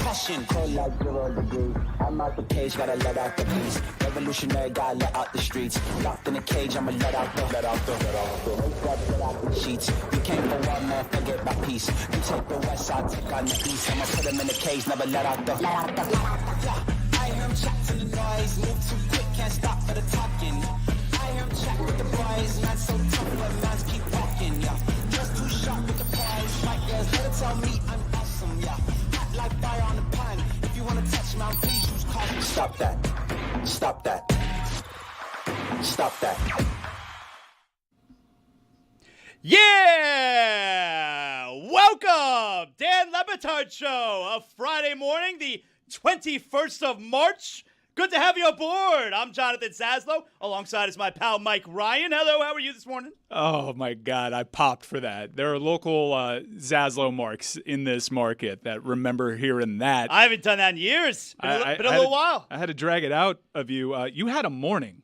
concussion. Cold like 0 degrees. I'm out the cage, gotta let out the beast. Revolutionary, gotta let out the streets. Locked in a cage, I'ma let out the sheets. We came for one man, forget my peace. You take the west side, take on the east. I'ma put him in the cage, never let out the. I hear him chat to the noise, move too quick, can't stop for the talking. I hear him chat with the boys, man so tough, but mans keep walking, yeah. Just too sharp with the prize, right girls, let her tell me I'm awesome, yeah. Hot like fire on the pan, if you wanna touch me, please use caution. Stop that, stop that, stop that. Yeah! Welcome! Dan Le Batard Show, a Friday morning, the 21st of March. Good to have you aboard. I'm Jonathan Zaslow. Alongside is my pal Mike Ryan. Hello, how are you this morning? Oh, my God. I popped for that. There are local Zaslow marks in this market that remember hearing that. I haven't done that in years. Been a little while. I had to drag it out of you. You had a morning.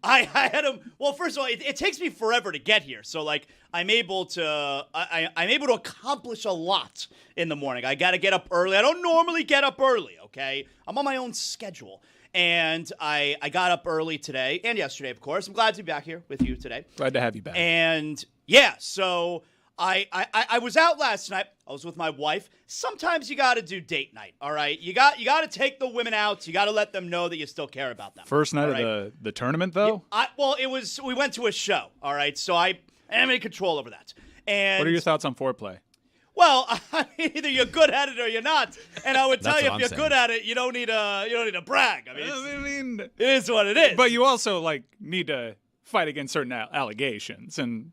I had him. Well, first of all, it takes me forever to get here, so like I'm able to accomplish a lot in the morning. I got to get up early. I don't normally get up early. Okay, I'm on my own schedule, and I got up early today and yesterday, of course. I'm glad to be back here with you today. Glad to have you back. And yeah, so I was out last night. I was with my wife. Sometimes you got to do date night, all right? You got to take the women out. You got to let them know that you still care about them. First night of the tournament, though? We went to a show, all right? So I am in control over that. And what are your thoughts on foreplay? Well, I mean, either you're good at it or you're not. And I would tell you, if you're good at it, you don't need to brag. I mean, it is what it is. But you also need to fight against certain allegations and,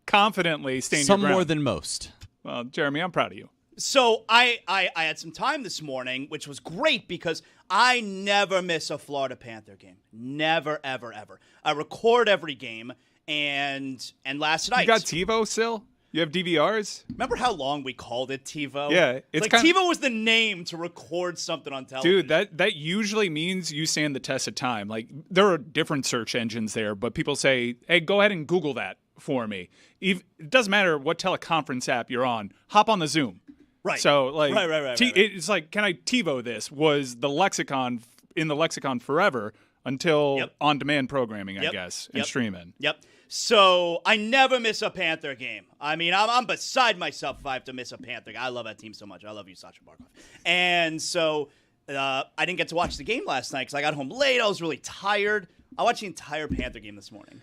confidently stand your ground. Some more than most. Well, Jeremy, I'm proud of you. So I had some time this morning, which was great because I never miss a Florida Panther game. Never, ever, ever. I record every game, and last night. You got TiVo still? You have DVRs? Remember how long we called it TiVo? Yeah. It's like TiVo was the name to record something on television. Dude, that usually means you stand the test of time. Like, there are different search engines there, but people say, hey, go ahead and Google that for me. It doesn't matter what teleconference app you're on. Hop on the Zoom. Right. So, right. It's like, can I TiVo this? Was the lexicon in the lexicon forever until on-demand programming, I guess, and streaming. Yep. So I never miss a Panther game. I mean, I'm beside myself if I have to miss a Panther game. I love that team so much. I love you, Sacha Barkov. And so I didn't get to watch the game last night because I got home late. I was really tired. I watched the entire Panther game this morning.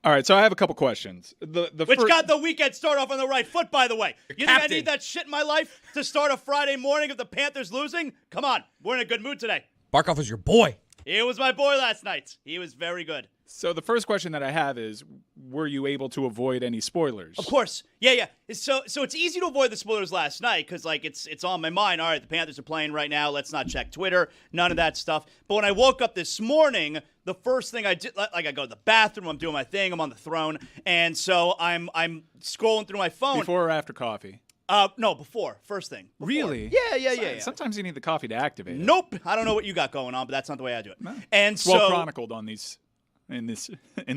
All right, so I have a couple questions. Which got the weekend start off on the right foot, by the way. You think I need that shit in my life to start a Friday morning if the Panthers losing? Come on, we're in a good mood today. Barkov was your boy. He was my boy last night. He was very good. So the first question that I have is, were you able to avoid any spoilers? Of course. Yeah. So it's easy to avoid the spoilers last night because, it's on my mind. All right, the Panthers are playing right now. Let's not check Twitter. None of that stuff. But when I woke up this morning, the first thing I did, I go to the bathroom. I'm doing my thing. I'm on the throne. And so I'm scrolling through my phone. Before or after coffee? No, before. First thing. Before. Really? Yeah. Sometimes you need the coffee to activate it. Nope. I don't know what you got going on, but that's not the way I do it. No. And it's so well chronicled on these in this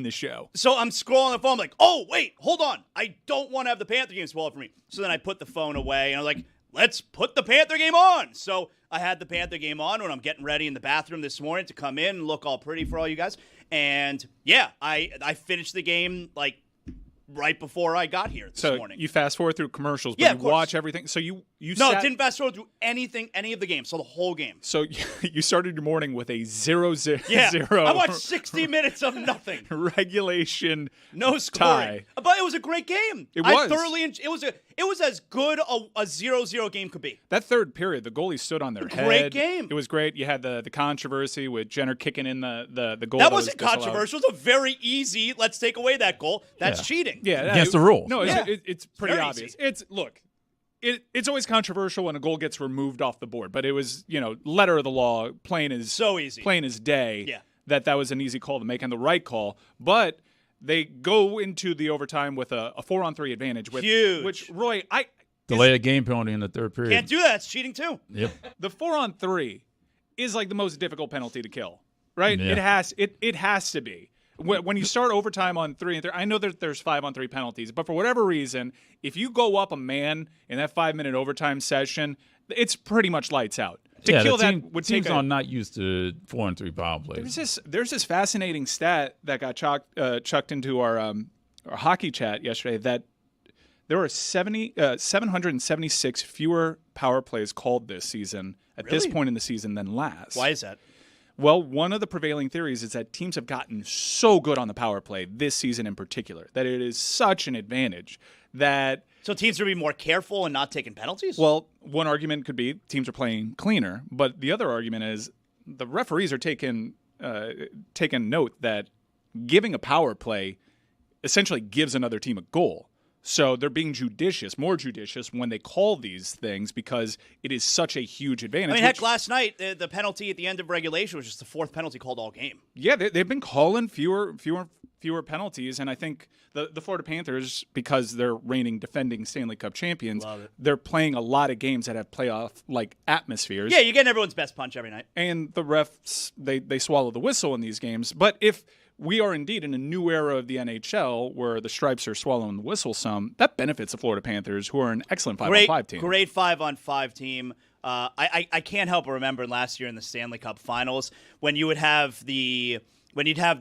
show. So I'm scrolling the phone. I'm like, oh, wait, hold on. I don't want to have the Panther game spoiled for me. So then I put the phone away, and I'm like, let's put the Panther game on. So I had the Panther game on when I'm getting ready in the bathroom this morning to come in and look all pretty for all you guys. And, yeah, I finished the game, right before I got here this morning. So you fast forward through commercials, but you watch everything. So you didn't fast forward through any of the games, so the whole game. So you started your morning with a 0-0. Yeah, I watched 60 minutes of nothing. Regulation, no scoring. tie. But it was a great game. It was. It was as good a 0-0 game could be. That third period, the goalies stood on their head. Great game. It was great. You had the controversy with Jenner kicking in the goal. That wasn't controversial. It was a very easy, let's take away that goal. That's cheating. Yeah, against the rules. No, it's pretty obvious. Easy. It's always controversial when a goal gets removed off the board, but it was, letter of the law, plain as so easy, plain as day. Yeah. That was an easy call to make and the right call, but they go into the overtime with a 4-on-3 advantage. Huge. Which Roy, delay a game penalty in the third period. Can't do that. It's cheating too. Yep. The 4-on-3 is the most difficult penalty to kill, right? Yeah. It has to be. When you start overtime on 3-on-3, I know that there's 5-on-3 penalties, but for whatever reason, if you go up a man in that 5-minute overtime session, it's pretty much lights out. To kill that would take teams are not used to 4-3 power plays. There's this fascinating stat that got chucked into our hockey chat yesterday that there were 776 fewer power plays called this season at this point in the season than last. Why is that? Well, one of the prevailing theories is that teams have gotten so good on the power play this season in particular that it is such an advantage that. So teams are being more careful and not taking penalties? Well, one argument could be teams are playing cleaner, but the other argument is the referees are taking note that giving a power play essentially gives another team a goal. So they're being more judicious when they call these things because it is such a huge advantage. I mean, heck, last night, the penalty at the end of regulation was just the fourth penalty called all game. Yeah, they've been calling fewer penalties, and I think the Florida Panthers, because they're reigning defending Stanley Cup champions, they're playing a lot of games that have playoff-like atmospheres. Yeah, you're getting everyone's best punch every night. And the refs, they swallow the whistle in these games. But if we are indeed in a new era of the NHL where the Stripes are swallowing the whistle some, that benefits the Florida Panthers, who are an excellent 5-on-5 team. Great 5-on-5 team. I can't help but remember last year in the Stanley Cup Finals when you'd have the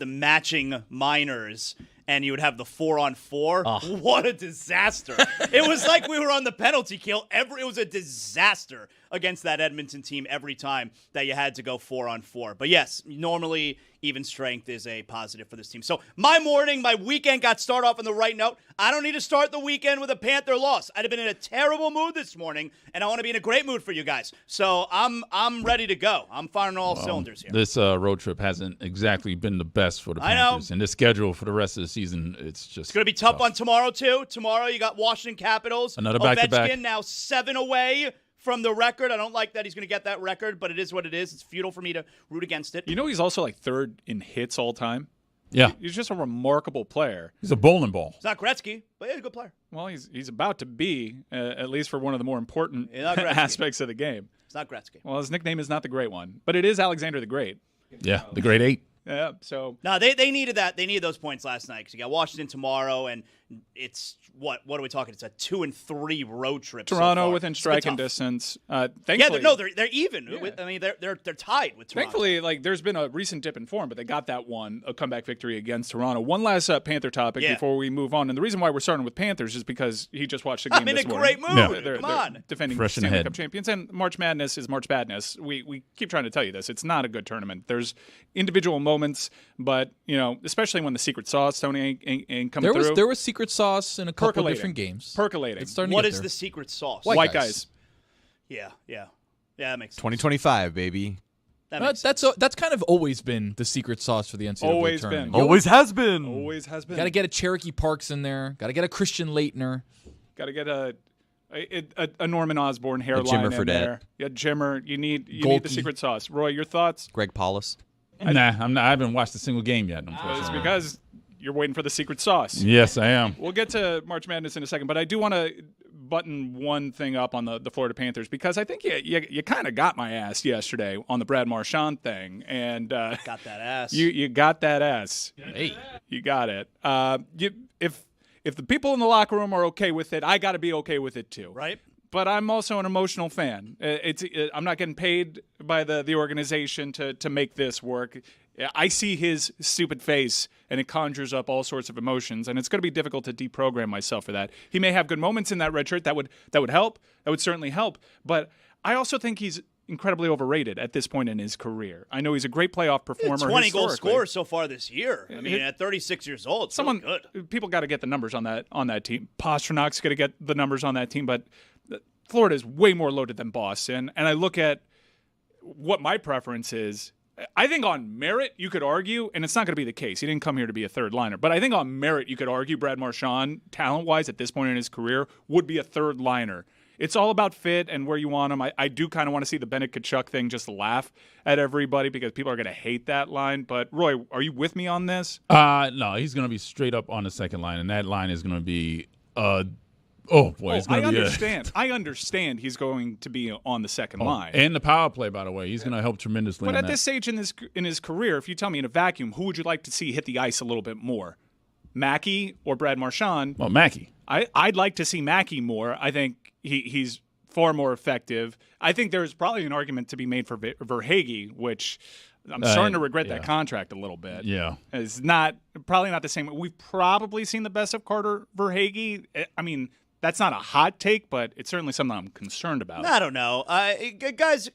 matching minors and you would have the 4-on-4. What a disaster. It was like we were on the penalty kill. It was a disaster against that Edmonton team every time that you had to go 4-on-4. But yes, normally even strength is a positive for this team. So my weekend got started off on the right note. I don't need to start the weekend with a Panther loss. I'd have been in a terrible mood this morning, and I want to be in a great mood for you guys. So I'm ready to go. I'm firing all cylinders here. This road trip hasn't exactly been the best for the Panthers. And the schedule for the rest of the season, it's going to be tough on tomorrow, too. Tomorrow you got Washington Capitals. Another back-to-back. Ovechkin now 7 away from the record. I don't like that he's going to get that record, but it is what it is. It's futile for me to root against it. You know he's also like third in hits all time? Yeah. He's just a remarkable player. He's a bowling ball. It's not Gretzky, but he's a good player. Well, he's about to be, at least for one of the more important aspects of the game. It's not Gretzky. Well, his nickname is not the Great One, but it is Alexander the Great. Yeah, the Great Eight. Yeah, so. No, they needed that. They needed those points last night because you got Washington tomorrow, and it's what are we talking? It's a 2-3 road trip. Toronto so within striking distance. Thankfully, they're even. Yeah. I mean, they're tied with Toronto. Thankfully, there's been a recent dip in form, but they got that a comeback victory against Toronto. One last Panther topic before we move on, and the reason why we're starting with Panthers is because he just watched the game this morning. I'm in a great mood. Come on, they're defending Fresh Stanley Cup champions, and March Madness is March Madness. We keep trying to tell you this. It's not a good tournament. There's individual moments, but especially when the secret sauce, Tony, ain't coming through. There was secret sauce in a couple different games. Percolating. What is the secret sauce? White guys. Yeah, that makes sense. 2025, baby. That's kind of always been the secret sauce for the NCAA tournament. Always has been. Always has been. Got to get a Cherokee Parks in there. Got to get a Christian Laettner. Got to get a Norman Osborn hairline in there. Yeah, Jimmer. You need the secret sauce. Roy, your thoughts? Greg Paulus. Nah, I haven't watched a single game yet. It's because you're waiting for the secret sauce. Yes, I am. We'll get to March Madness in a second, but I do want to button one thing up on the Florida Panthers because I think you kind of got my ass yesterday on the Brad Marchand thing, and got that ass. You got that ass. Hey, you got it. If the people in the locker room are okay with it, I got to be okay with it too. Right. But I'm also an emotional fan. I'm not getting paid by the organization to make this work. I see his stupid face, and it conjures up all sorts of emotions, and it's going to be difficult to deprogram myself for that. He may have good moments in that red shirt. That would help. That would certainly help. But I also think he's incredibly overrated at this point in his career. I know he's a great playoff performer. 20-goal scorer so far this year. I mean, at 36 years old, good. People got to get the numbers on that team. Pasternak's got to get the numbers on that team, but Florida is way more loaded than Boston. And I look at what my preference is. I think on merit, you could argue, and it's not going to be the case. He didn't come here to be a third liner. But I think on merit, you could argue Brad Marchand, talent-wise, at this point in his career, would be a third liner. It's all about fit and where you want him. I do kind of want to see the Bennett Tkachuk thing just laugh at everybody because people are going to hate that line. But, Roy, are you with me on this? No, he's going to be straight up on the second line, and that line is going to be it's going to be I understand he's going to be on the second line. And the power play, by the way. He's going to help tremendously. But at this stage in his career, if you tell me in a vacuum, who would you like to see hit the ice a little bit more? Mackey or Brad Marchand? Well, Mackey. I'd like to see Mackey more. I think he's far more effective. I think there's probably an argument to be made for Verhaeghe, which I'm starting to regret that contract a little bit. Yeah. It's probably not the same. We've probably seen the best of Carter Verhaeghe. I mean, that's not a hot take, but it's certainly something I'm concerned about. I don't know. Guys,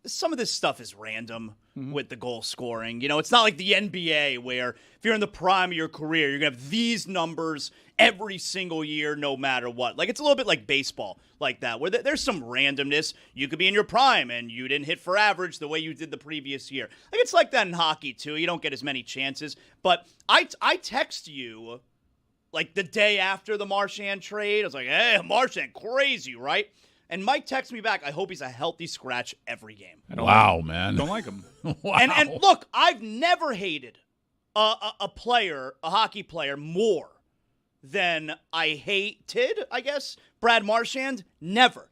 some of this stuff is random with the goal scoring. It's not like the NBA where if you're in the prime of your career, you're going to have these numbers every single year, no matter what. Like, it's a little bit like baseball like that, where there's some randomness. You could be in your prime and you didn't hit for average the way you did the previous year. Like, it's like that in hockey, too. You don't get as many chances. But I text you, like, the day after the Marchand trade. I was like, hey, Marchand, crazy, right? And Mike texts me back, I hope he's a healthy scratch every game. Wow, man. Don't like him. Wow. And look, I've never hated a hockey player, more than I hated, I guess, Brad Marchand. Never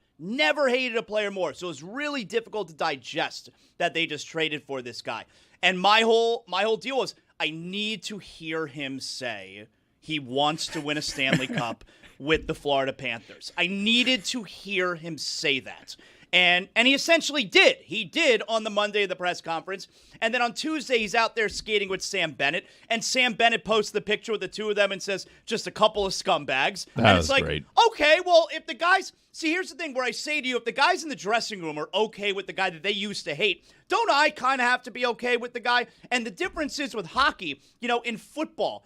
hated a player more. So it's really difficult to digest that they just traded for this guy. And my whole deal was I need to hear him say he wants to win a Stanley Cup with the Florida Panthers. I needed to hear him say that. And he essentially did. He did on the Monday of the press conference. And then on Tuesday, he's out there skating with Sam Bennett. And Sam Bennett posts the picture with the two of them and says, just a couple of scumbags. That and was it's like, great. okay, well, if the guys... See, here's the thing where I say to you, if the guys in the dressing room are okay with the guy that they used to hate, don't I kind of have to be okay with the guy? And the difference is with hockey, in football,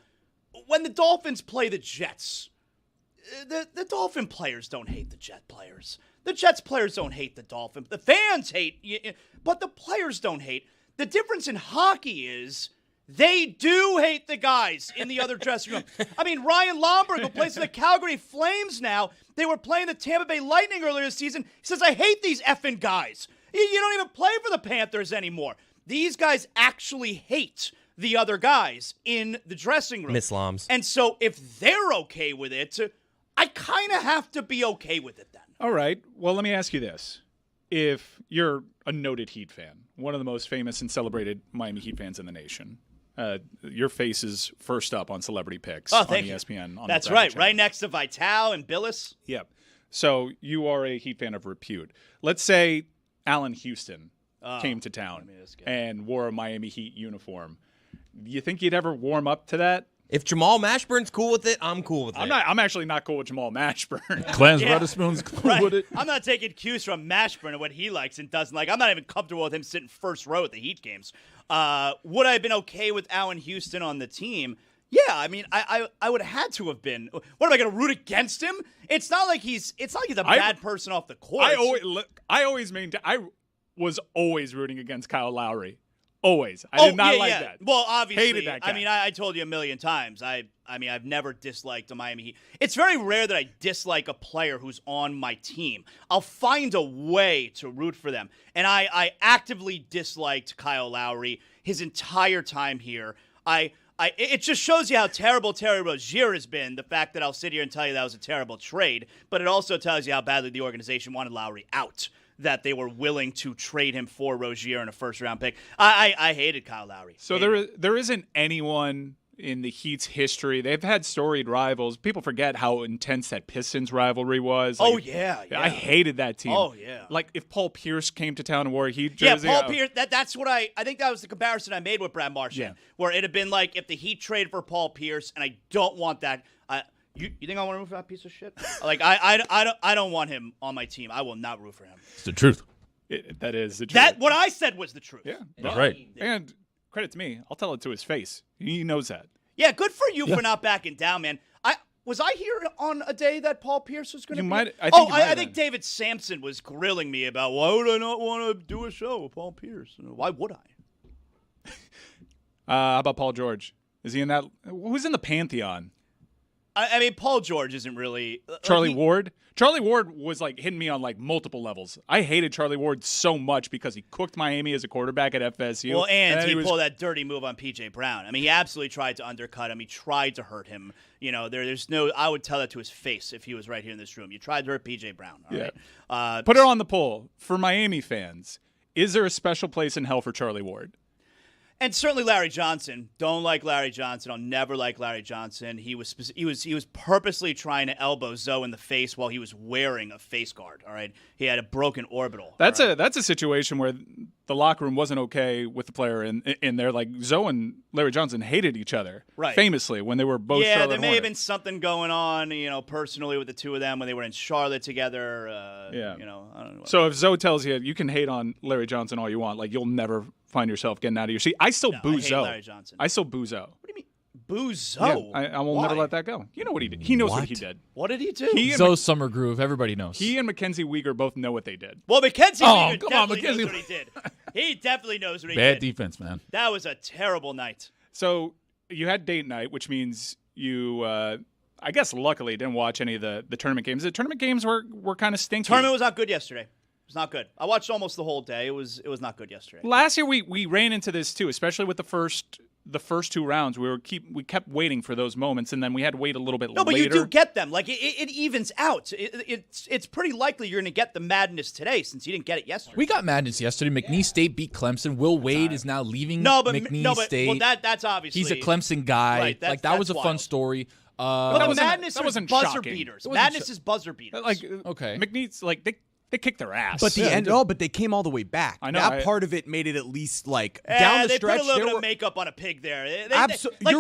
when the Dolphins play the Jets... The Dolphin players don't hate the Jet players. The Jets players don't hate the Dolphins. The fans hate, but the players don't hate. The difference in hockey is they do hate the guys in the other dressing room. I mean, Ryan Lomberg, who plays for the Calgary Flames now, they were playing the Tampa Bay Lightning earlier this season. He says, I hate these effing guys. You don't even play for the Panthers anymore. These guys actually hate the other guys in the dressing room. Miss Loms. And so if they're okay with it, I kind of have to be okay with it then. All right. Well, let me ask you this. If you're a noted Heat fan, one of the most famous and celebrated Miami Heat fans in the nation, your face is first up on Celebrity Picks on ESPN. On That's right. Right next to Vital and Billis. Yep. So you are a Heat fan of repute. Let's say Allen Houston came to town and wore a Miami Heat uniform. Do you think you'd ever warm up to that? If Jamal Mashburn's cool with it, I'm cool with it. I'm actually not cool with Jamal Mashburn. Clarence Weatherspoon's cool with it. I'm not taking cues from Mashburn and what he likes and doesn't like. I'm not even comfortable with him sitting first row at the Heat games. Would I have been okay with Allen Houston on the team? Yeah, I mean, I would have had to have been. What, am I going to root against him? It's not like he's a bad person off the court. I was always rooting against Kyle Lowry. Always. I did not like that. Well, obviously. Hated that guy. I mean, I told you a million times. I mean, I've never disliked the Miami Heat. It's very rare that I dislike a player who's on my team. I'll find a way to root for them. And I actively disliked Kyle Lowry his entire time here. It just shows you how terrible Terry Rozier has been, the fact that I'll sit here and tell you that was a terrible trade, but it also tells you how badly the organization wanted Lowry out, that they were willing to trade him for Rozier in a first-round pick. I hated Kyle Lowry. So there isn't anyone in the Heat's history. They've had storied rivals. People forget how intense that Pistons rivalry was. Like, yeah. I hated that team. Oh, yeah. Like, if Paul Pierce came to town and wore a Heat jersey. Yeah, Paul Pierce, that's what I think that was the comparison I made with Brad Marchand, where it had been like if the Heat traded for Paul Pierce, and I don't want that. You think I want to root for that piece of shit? Like, I don't want him on my team. I will not root for him. It's the truth. That is the truth. What I said was the truth. Yeah. That's right. And credit to me. I'll tell it to his face. He knows that. Yeah, good for you for not backing down, man. Was I here on a day that Paul Pierce was going to be? I think David Sampson was grilling me about, why would I not want to do a show with Paul Pierce? Why would I? How about Paul George? Is he in that? Who's in the Pantheon? I mean, Paul George isn't really... Charlie Ward? Charlie Ward was, like, hitting me on, like, multiple levels. I hated Charlie Ward so much because he cooked Miami as a quarterback at FSU. Well, and he pulled that dirty move on P.J. Brown. I mean, he absolutely tried to undercut him. He tried to hurt him. There's no... I would tell that to his face if he was right here in this room. You tried to hurt P.J. Brown, all right? Put it on the poll. For Miami fans, is there a special place in hell for Charlie Ward? And certainly Larry Johnson. Don't like Larry Johnson. I'll never like Larry Johnson. He was purposely trying to elbow Zoe in the face while he was wearing a face guard. All right, he had a broken orbital. That's a situation where the locker room wasn't okay with the player in there. Like Zoe and Larry Johnson hated each other, right? Famously, when they were both. Yeah, Charlotte there may Hornets. have been something going on, personally with the two of them when they were in Charlotte together. Yeah, I don't know. So if Zoe tells you can hate on Larry Johnson all you want, like you'll never find yourself getting out of your seat. I still boo Zoe. Larry Johnson. I still boo Zoe. What do you mean? Boo Zoe? Yeah, I will never let that go. You know what he did. He knows what he did. What did he do? Zoe's Summer Groove. Everybody knows. He and Mackenzie Weegar both know what they did. Well, Mackenzie Weegar come on, definitely knows Mackenzie. what he did. He definitely knows what he Bad did. defense, man. That was a terrible night. So you had date night, which means you, I guess, luckily didn't watch any of the tournament games. The tournament games were kind of stinky. Tournament was not good yesterday. It was not good. I watched almost the whole day. It was not good yesterday. Last year we ran into this too, especially with the first two rounds. We kept waiting for those moments, and then we had to wait a little bit later. No, but you do get them. Like it evens out. It's pretty likely you're going to get the madness today since you didn't get it yesterday. We got madness yesterday. McNeese State beat Clemson. Will Wade is now leaving McNeese State. Well, that's obviously he's a Clemson guy. Right, that was a wild. fun story. Well, madness that wasn't buzzer shocking. beaters. Madness is buzzer beaters. Like Okay. McNeese, like they kicked their ass. But the end, but they came all the way back. I know, That part of it made it at least down the they stretch. put a little there bit were- of makeup on a pig there. You're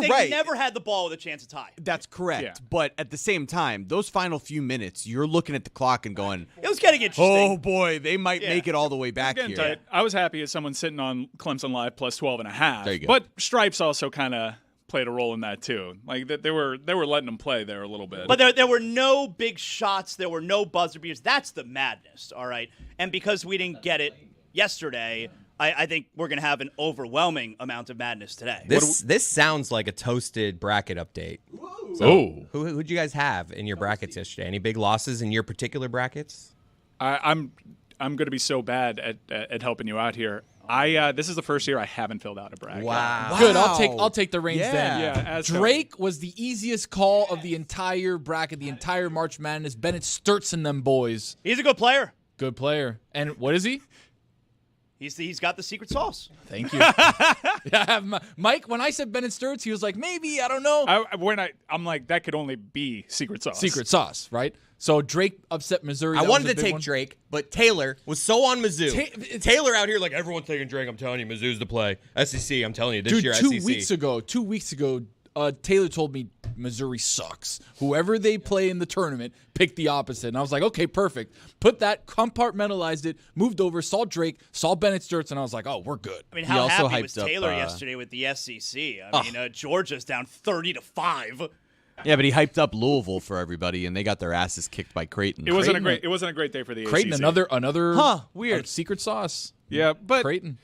they right. never had the ball with a chance to tie. That's correct. Yeah. But at the same time, those final few minutes, you're looking at the clock and going, It was getting interesting. "Oh boy, they might Yeah. make it all the way back Getting here." tight. I was happy as someone sitting on Clemson Live plus 12.5. There you go. But Stripes also kind of played a role in that too. Like they were letting them play there a little bit. But there were no big shots. There were no buzzer beaters. That's the madness, all right? And because we didn't get it yesterday, I think we're going to have an overwhelming amount of madness today. This sounds like a toasted bracket update. So, who'd you guys have in your brackets yesterday? Any big losses in your particular brackets? I'm going to be so bad at helping you out here. This is the first year I haven't filled out a bracket. Wow. Good. I'll take the reins then. Yeah, as Drake was the easiest call of the entire bracket, the entire March Madness. Bennett Sturtz and them boys. He's a good player. Good player. And what is he? He's got the secret sauce. Thank you. Yeah, Mike, when I said Bennett Sturtz, he was like, maybe, I don't know. I'm like, that could only be secret sauce. Secret sauce, right? So Drake upset Missouri. I That wanted was a to big take one. Drake, but Taylor was so on Mizzou. Taylor out here like, everyone's taking Drake. I'm telling you, Mizzou's the play. SEC, I'm telling you, this Dude, year 2 SEC. weeks ago, Taylor told me Missouri sucks. Whoever they play in the tournament, pick the opposite. And I was like, okay, perfect. Put that, compartmentalized it, moved over, saw Drake, saw Bennett Sturtz, and I was like, oh, we're good. I mean, He how also happy was hyped up, Taylor yesterday with the SEC? I mean, Georgia's down 30-5. Yeah, but he hyped up Louisville for everybody, and they got their asses kicked by Creighton. It wasn't a great day for the Creighton, ACC. another weird. secret sauce. Yeah, but Creighton.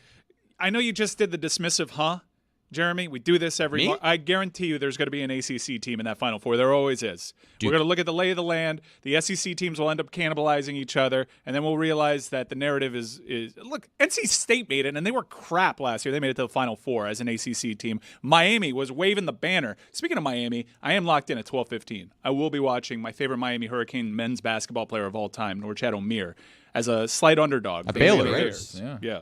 I know you just did the dismissive, Jeremy. We do this every Me? month. I guarantee you there's going to be an ACC team in that Final Four. There always is. We're going to look at the lay of the land. The SEC teams will end up cannibalizing each other, and then we'll realize that the narrative is look, NC State made it, and they were crap last year. They made it to the Final Four as an ACC team. Miami was waving the banner. Speaking of Miami, I am locked in at 12:15. I will be watching my favorite Miami Hurricane men's basketball player of all time, Norchad O'Meara, as a slight underdog. Baylor, right? Yeah.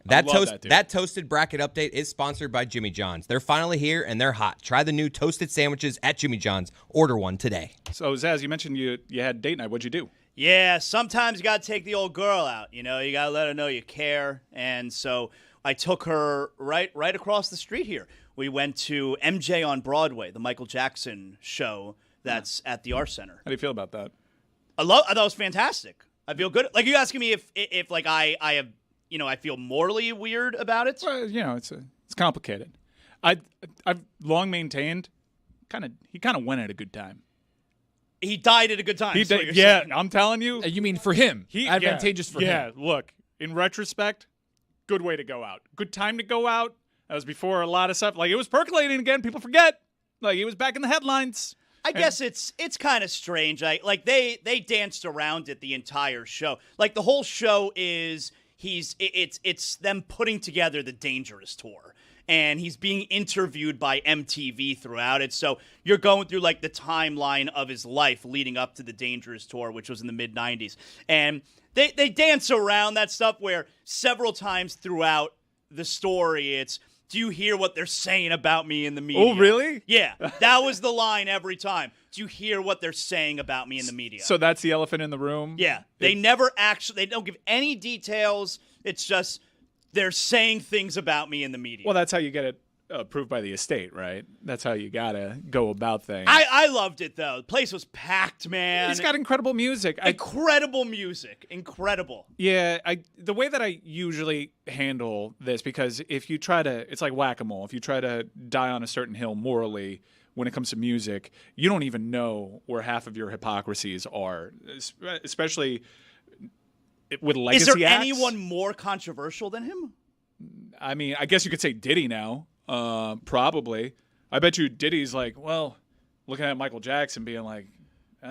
That toasted bracket update is sponsored by Jimmy John's. They're finally here, and they're hot. Try the new toasted sandwiches at Jimmy John's. Order one today. So, Zaz, you mentioned you had date night. What'd you do? Yeah, sometimes you got to take the old girl out. You know, you got to let her know you care. And so I took her right across the street here. We went to MJ on Broadway, the Michael Jackson show that's at the Arts Center. How do you feel about that? I thought it was fantastic. I feel good. Like, you asking me if like I have, I feel morally weird about it. Well, it's complicated. I've long maintained, he kind of went at a good time. He died at a good time. He is what did, you're yeah, saying. I'm telling you. You mean for him? Advantageous for him. Yeah, look, in retrospect, good way to go out. Good time to go out. That was before a lot of stuff. Like, it was percolating again. People forget. Like, he was back in the headlines. I guess it's kind of strange. Like they danced around it the entire show. Like, the whole show is it's them putting together the Dangerous tour. And he's being interviewed by MTV throughout it. So you're going through like the timeline of his life leading up to the Dangerous tour, which was in the mid-90s. And they dance around that stuff where several times throughout the story it's do you hear what they're saying about me in the media? Oh, really? Yeah, that was the line every time. Do you hear what they're saying about me in the media? So that's the elephant in the room? Yeah, they don't give any details. It's just they're saying things about me in the media. Well, that's how you get it approved by the estate, right? That's how you got to go about things. I loved it, though. The place was packed, man. He's got incredible music. Incredible music. Incredible. Yeah, the way that I usually handle this, because if you try to, it's like whack-a-mole. If you try to die on a certain hill morally when it comes to music, you don't even know where half of your hypocrisies are, especially with legacy acts. Is there anyone more controversial than him? I mean, I guess you could say Diddy now. Probably. I bet you Diddy's like, well, looking at Michael Jackson being like,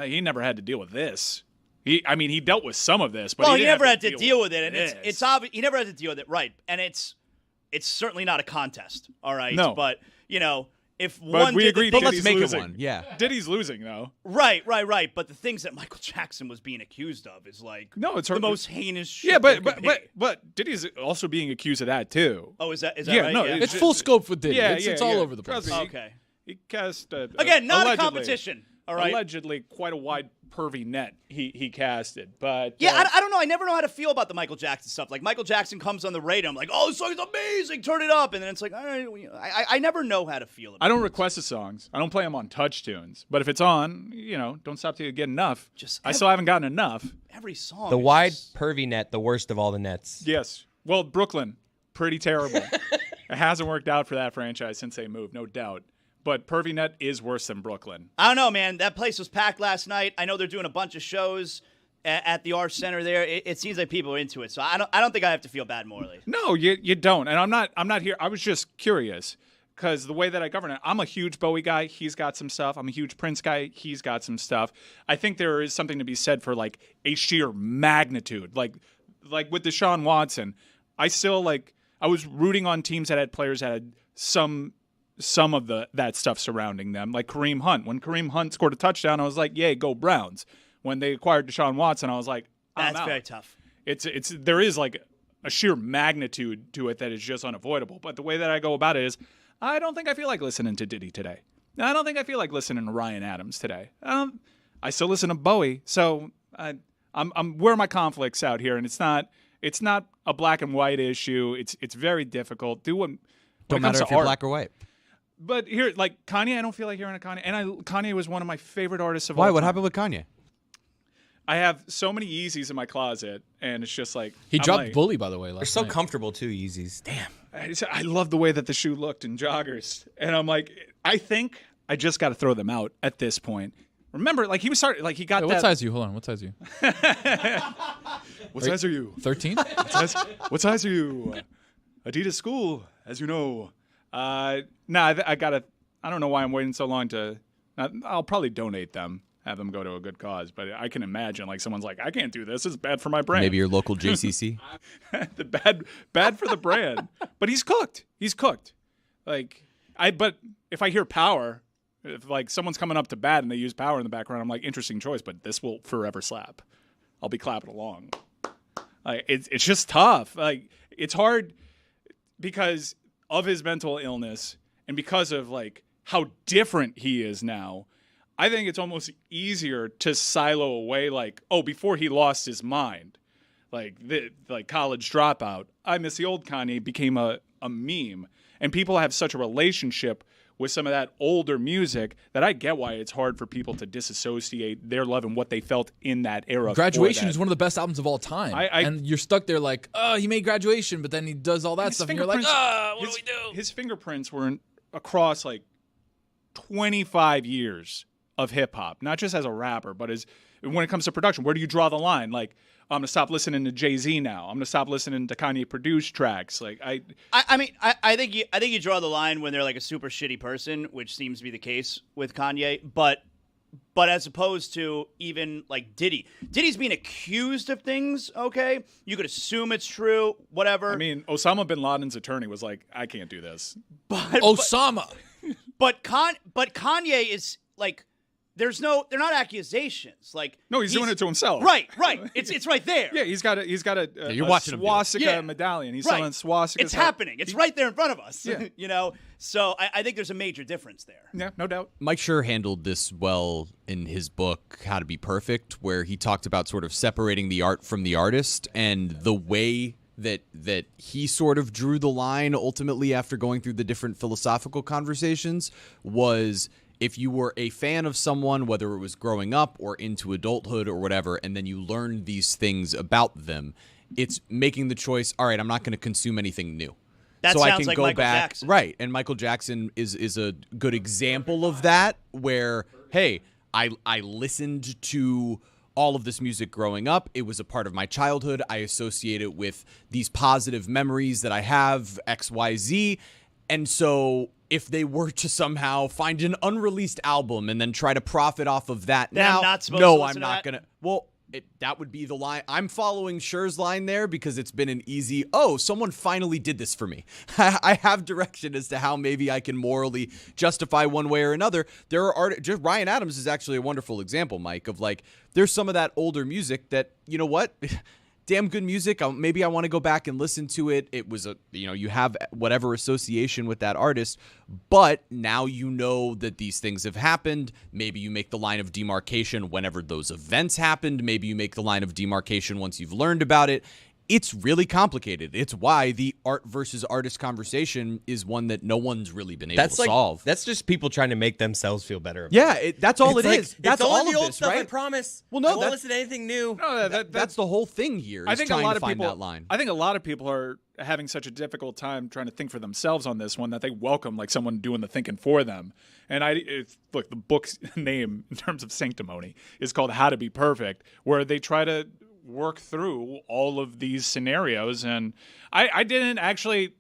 he never had to deal with this. He dealt with some of this, but he never had to deal with it, and this. it's obvious he never had to deal with it, right? And it's certainly not a contest, all right? No, but if but one we agree, but Diddy's let's make losing. it one. Yeah, Diddy's losing though. Right. But the things that Michael Jackson was being accused of is like it's the most heinous shit. Yeah, but but Diddy's also being accused of that too. Oh, is that yeah, right? No, yeah. It's full scope with Diddy. Yeah, It's all over the place. Trust me, Okay. He cast Again, not allegedly, a competition. All right. Allegedly, quite a wide pervy net he casted, but yeah, I don't know. I never know how to feel about the Michael Jackson stuff. Like Michael Jackson comes on the radio, I'm like, oh, this song's amazing, turn it up, and then it's like, all right, I never know how to feel about. I don't request the songs. I don't play them on touch tunes. But if it's on, don't stop till you get enough. I still haven't gotten enough. Every song. The wide pervy net, the worst of all the nets. Yes. Well, Brooklyn, pretty terrible. It hasn't worked out for that franchise since they moved, no doubt. But Pervy Net is worse than Brooklyn. I don't know, man. That place was packed last night. I know they're doing a bunch of shows at the Arts Center there. It seems like people are into it, so I don't think I have to feel bad morally. No, you don't. And I'm not here. I was just curious because the way that I govern it, I'm a huge Bowie guy. He's got some stuff. I'm a huge Prince guy. He's got some stuff. I think there is something to be said for like a sheer magnitude, like with Deshaun Watson. I was rooting on teams that had players that had some of that stuff surrounding them, like Kareem Hunt. When Kareem Hunt scored a touchdown, I was like, yay, go Browns. When they acquired Deshaun Watson, I was like, I'm That's out. very tough. There is like a sheer magnitude to it that is just unavoidable. But the way that I go about it is, I don't think I feel like listening to Diddy today. I don't think I feel like listening to Ryan Adams today. I still listen to Bowie, so I'm where are my conflicts out here, and it's not a black and white issue. It's very difficult. Don't matter if you're black or white. But here, like Kanye, I don't feel like hearing a Kanye. And Kanye was one of my favorite artists of Why? all time. What happened with Kanye? I have so many Yeezys in my closet, and it's just like He I'm dropped like, Bully, by the way. They're so comfortable too, Yeezys. Damn. I love the way that the shoe looked in joggers, and I'm like, I think I just got to throw them out at this point. Remember, like he was starting, like he got. What size are you? Hold on. What size are you? What size are you? 13? What size are you? Adidas School, as you know. I gotta. I don't know why I'm waiting so long to. I'll probably donate them, have them go to a good cause. But I can imagine like someone's like, I can't do this. It's bad for my brand. Maybe your local JCC. The bad for the brand. But he's cooked. He's cooked. But if I hear Power, if like someone's coming up to bat and they use Power in the background, I'm like, interesting choice. But this will forever slap. I'll be clapping along. It's just tough. Like it's hard because of his mental illness and because of like how different he is now. I think it's almost easier to silo away like, oh, before he lost his mind, like College Dropout. I Miss the Old Kanye became a meme, and people have such a relationship with some of that older music that I get why it's hard for people to disassociate their love and what they felt in that era. Graduation is one of the best albums of all time. And you're stuck there like, oh, he made Graduation, but then he does all that stuff, and you're like, what do we do? His fingerprints were across like 25 years of hip-hop, not just as a rapper, but as when it comes to production. Where do you draw the line? Like, I'm going to stop listening to Jay-Z now. I'm going to stop listening to Kanye-produced tracks. Like, I think you draw the line when they're like a super shitty person, which seems to be the case with Kanye. But as opposed to even like Diddy's being accused of things. Okay, you could assume it's true. Whatever. I mean, Osama bin Laden's attorney was like, I can't do this. Osama. But Kanye is like. they're not accusations. Like No, he's doing it to himself. Right. It's right there. Yeah, he's got a you're watching him do it. swastika medallion. He's selling swastikas. It's happening. It's right there in front of us. Yeah. You know? So I think there's a major difference there. Yeah, no doubt. Mike Schur handled this well in his book, How to Be Perfect, where he talked about sort of separating the art from the artist, and the way that he sort of drew the line ultimately after going through the different philosophical conversations was if you were a fan of someone, whether it was growing up or into adulthood or whatever, and then you learned these things about them, it's making the choice, all right, I'm not going to consume anything new. That so sounds I can like go Michael back, Jackson. right? And Michael Jackson is a good example of that. Where, hey, I listened to all of this music growing up. It was a part of my childhood. I associate it with these positive memories that I have, X, Y, Z, and so if they were to somehow find an unreleased album and then try to profit off of that, then now, I'm not supposed no, to I'm listen to not that? gonna. Well. That would be the line. I'm following Schur's line there because it's been an easy, someone finally did this for me. I have direction as to how maybe I can morally justify one way or another. There are just Ryan Adams is actually a wonderful example, Mike, of like there's some of that older music that, you know what? Damn good music. Maybe I want to go back and listen to it. It was you have whatever association with that artist, but now you know that these things have happened. Maybe you make the line of demarcation whenever those events happened. Maybe you make the line of demarcation once you've learned about it. It's really complicated. It's why the art versus artist conversation is one that no one's really been able to solve. That's just people trying to make themselves feel better. Yeah, that's all it is. That's it's all the of old this, stuff, right? I promise. Well, no, I won't listen to anything new. No, That's the whole thing here. I is think trying a lot to of find people. that line. I think a lot of people are having such a difficult time trying to think for themselves on this one that they welcome like someone doing the thinking for them. And look, the book's name in terms of sanctimony is called How to Be Perfect, where they try to work through all of these scenarios. And I didn't actually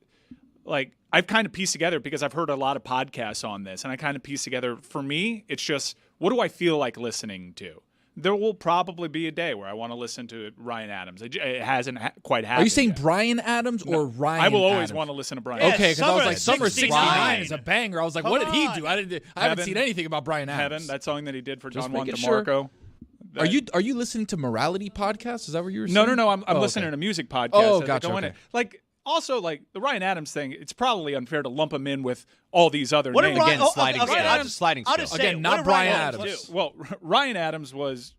I've kind of pieced together because I've heard a lot of podcasts on this, and I kind of pieced together, for me, it's just, what do I feel like listening to? There will probably be a day where I want to listen to Ryan Adams. It hasn't quite happened. Are you saying yet. Brian Adams or Ryan I will always Adams? want to listen to Brian. Yeah, Okay, because I was like, Summer Summer 69 69 is a banger. I was like, Come what did he on. do? I haven't Heaven. seen anything about Brian Adams. Heaven, that song that he did for Just Don Juan making sure. DeMarco. Are you listening to morality podcasts? Is that what you were saying? No. I'm Oh, listening okay. to music podcasts. Oh, as I gotcha, go in okay. it. Also, the Ryan Adams thing, it's probably unfair to lump him in with all these other What did names. Ryan- Again, oh, sliding okay, scale. I'll just- Sliding I'll scale. just say Again, it. not What did Brian Ryan Adams. do? Well, Ryan Adams was,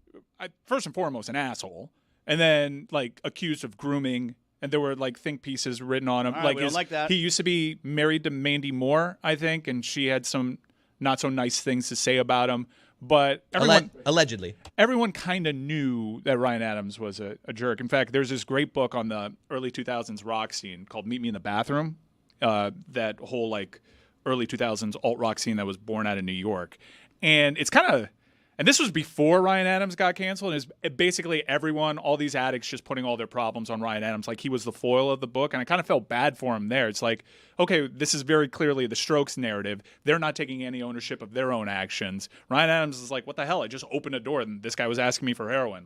first and foremost, an asshole, and then accused of grooming, and there were think pieces written on him. All right, we don't like that. He used to be married to Mandy Moore, I think, and she had some not so nice things to say about him. But Allegedly. everyone kind of knew that Ryan Adams was a jerk. In fact, there's this great book on the early 2000s rock scene called Meet Me in the Bathroom. That whole early 2000s alt rock scene that was born out of New York. And it's kind of, and this was before Ryan Adams got canceled. And it's basically everyone, all these addicts just putting all their problems on Ryan Adams. He was the foil of the book. And I kind of felt bad for him there. It's okay, this is very clearly the Strokes narrative. They're not taking any ownership of their own actions. Ryan Adams is what the hell? I just opened a door and this guy was asking me for heroin.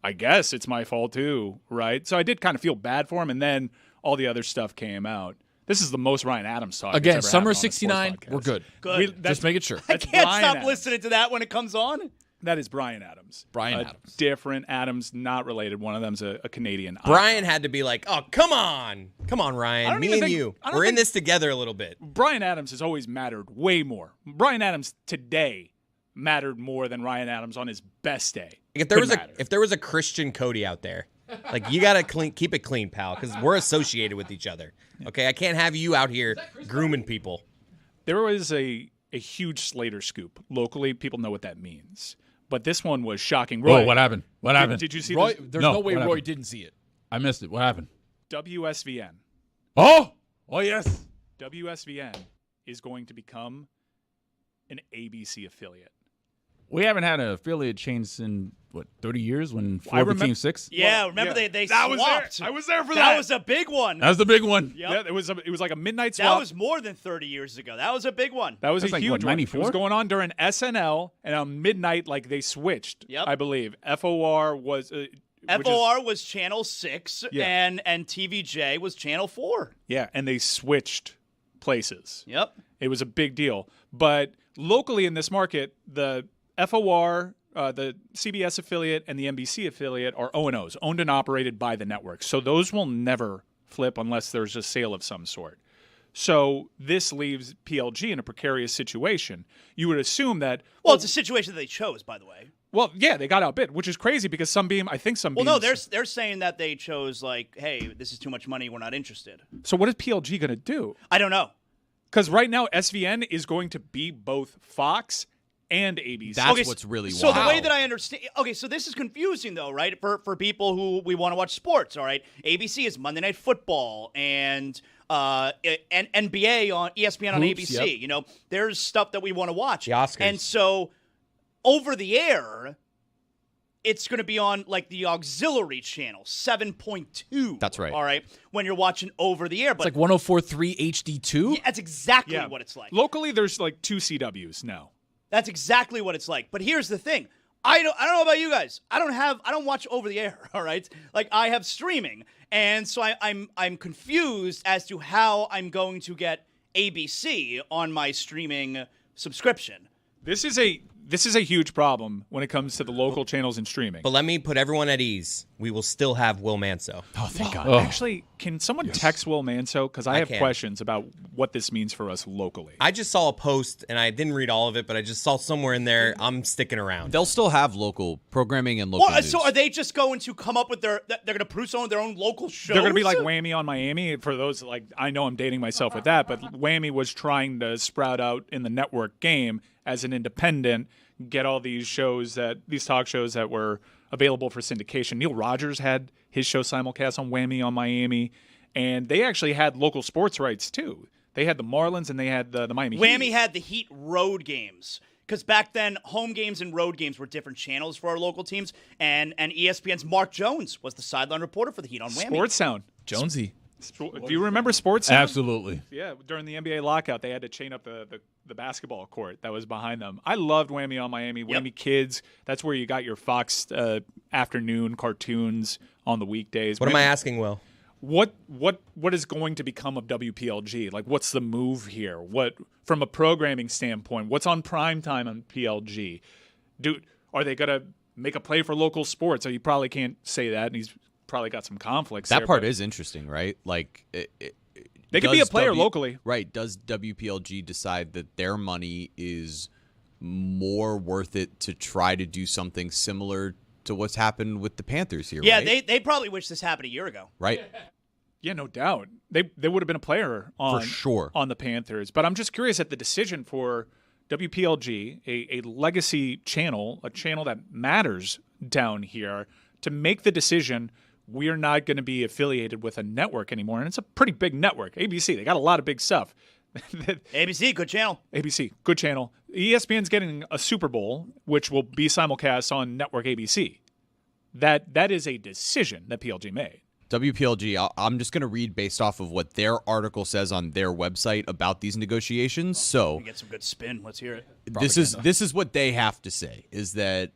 I guess it's my fault too, right? So I did kind of feel bad for him. And then all the other stuff came out. This is the most Ryan Adams talk. Again, that's ever Summer happened on a sports 69, podcast. we're good. Good. Just making sure. I That's can't Bryan stop Adams. listening to that when it comes on. That is Bryan Adams. Bryan A Adams. Different Adams, not related. One of them's a Canadian. Brian had to be oh, come on, Ryan, me and you, we're in this together a little bit. Bryan Adams has always mattered way more. Bryan Adams today mattered more than Ryan Adams on his best day. If there was a Christian Cody out there, you gotta keep it clean, pal, because we're associated with each other. Okay, I can't have you out here grooming people. There was a huge Slater scoop locally. People know what that means, but this one was shocking. Roy, Whoa, what happened? What happened? Did you see Roy, this? there's No, no way what Roy happened? didn't see it. I missed it. What happened? WSVN. Oh yes. WSVN is going to become an ABC affiliate. We haven't had an affiliate change in 30 years when I 4 remem- became 6. Yeah, remember they That was swapped. there. I was there for That that. was a big one. That was the big one. Yep. Yeah, it was like a midnight That swap. was more than 30 years ago. That was a big one. That was That's a like, huge what, one. 94? It was going on during SNL, and on midnight, they switched. Yep. I believe FOR was FOR was Channel 6, Yeah. and TVJ was Channel 4. and they switched places. Yep. It was a big deal. But locally in this market, the FOR, the CBS affiliate, and the NBC affiliate are O&Os, owned and operated by the network. So those will never flip unless there's a sale of some sort. So this leaves PLG in a precarious situation. You would assume that... Well, it's a situation that they chose, by the way. Well, yeah, they got outbid, which is crazy because Sunbeam, I think Sunbeam... Well, no, they're saying that they chose, like, hey, this is too much money, we're not interested. So what is PLG going to do? I don't know. Because right now, SVN is going to be both Fox and ABC. That's what's really so wild. the way that I understand... Okay, so this is confusing, though, right? For people who we want to watch sports, all right? ABC is Monday Night Football and NBA on ESPN on Hoops, ABC. yep. You know, there's stuff that we want to watch. The Oscars. And so over the air, it's going to be on like the auxiliary channel, 7.2. That's right. All right, when you're watching over the air. But It's like 104.3 HD2. yeah, that's exactly Yeah. what it's like. Locally, there's like 2 CWs now. That's exactly what it's like. But here's the thing. I don't know about you guys. I don't watch over the air, all right? Like I have streaming. And so I'm confused as to how I'm going to get ABC on my streaming subscription. This is a huge problem when it comes to the local channels and streaming. But let me put everyone at ease. We will still have Will Manso. Oh, thank God. Oh. Actually, can someone text Will Manso? Because I have can. questions about what this means for us locally. I just saw a post, and I didn't read all of it, but I just saw somewhere in there, I'm sticking around. They'll still have local programming and local Well, news. so are they just going to come up with they're going to produce their own local shows? They're going to be like Whammy on Miami. For those, like, I know I'm dating myself with that, but Whammy was trying to sprout out in the network game as an independent, get all these talk shows that were available for syndication. Neil Rogers had his show simulcast on Whammy on Miami, and they actually had local sports rights too. They had the Marlins and they had the Miami Heat. Whammy had the Heat road games. Because back then, home games and road games were different channels for our local teams. And ESPN's Mark Jones was the sideline reporter for the Heat on Whammy. Sports Sound. Jonesy. Do you remember Sports Sound? Absolutely. Yeah, during the NBA lockout, they had to chain up the basketball court that was behind them. I loved Whammy on Miami, Whammy Kids. That's where you got your Fox afternoon cartoons on the weekdays. What am I asking, Will? What is going to become of WPLG? Like, what's the move here? What, from a programming standpoint, what's on prime time on PLG? Are they gonna make a play for local sports? So you probably can't say that, and he's probably got some conflicts. that there, part but is interesting, right? Like they could be a player locally, right? Does WPLG decide that their money is more worth it to try to do something similar to what's happened with the Panthers here? Yeah, right? they probably wish this happened a year ago. right. Yeah, no doubt. They would have been a player on, For sure. on the Panthers. But I'm just curious at the decision for WPLG, a legacy channel, a channel that matters down here, to make the decision we're not going to be affiliated with a network anymore. And it's a pretty big network. ABC, they got a lot of big stuff. ABC, good channel. ABC, good channel. ESPN's getting a Super Bowl, which will be simulcast on network ABC. That is a decision that PLG made. WPLG, I'm just going to read based off of what their article says on their website about these negotiations. So We get some good spin. Let's hear it. this is what they have to say, is that